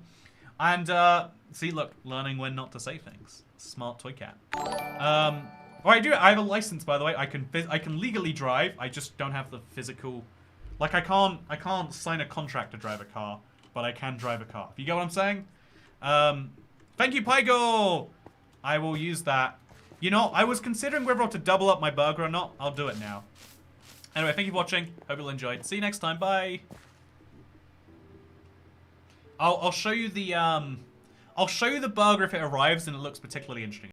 See, look, learning when not to say things. Smart toy cat. I have a license, by the way. I can legally drive. I just don't have the physical... Like, I can't sign a contract to drive a car, but I can drive a car. You get what I'm saying? Thank you, Pygo! I will use that. You know, I was considering whether to double up my burger or not. I'll do it now. Anyway, thank you for watching. Hope you'll enjoy. See you next time. Bye. I'll show you the burger if it arrives and it looks particularly interesting.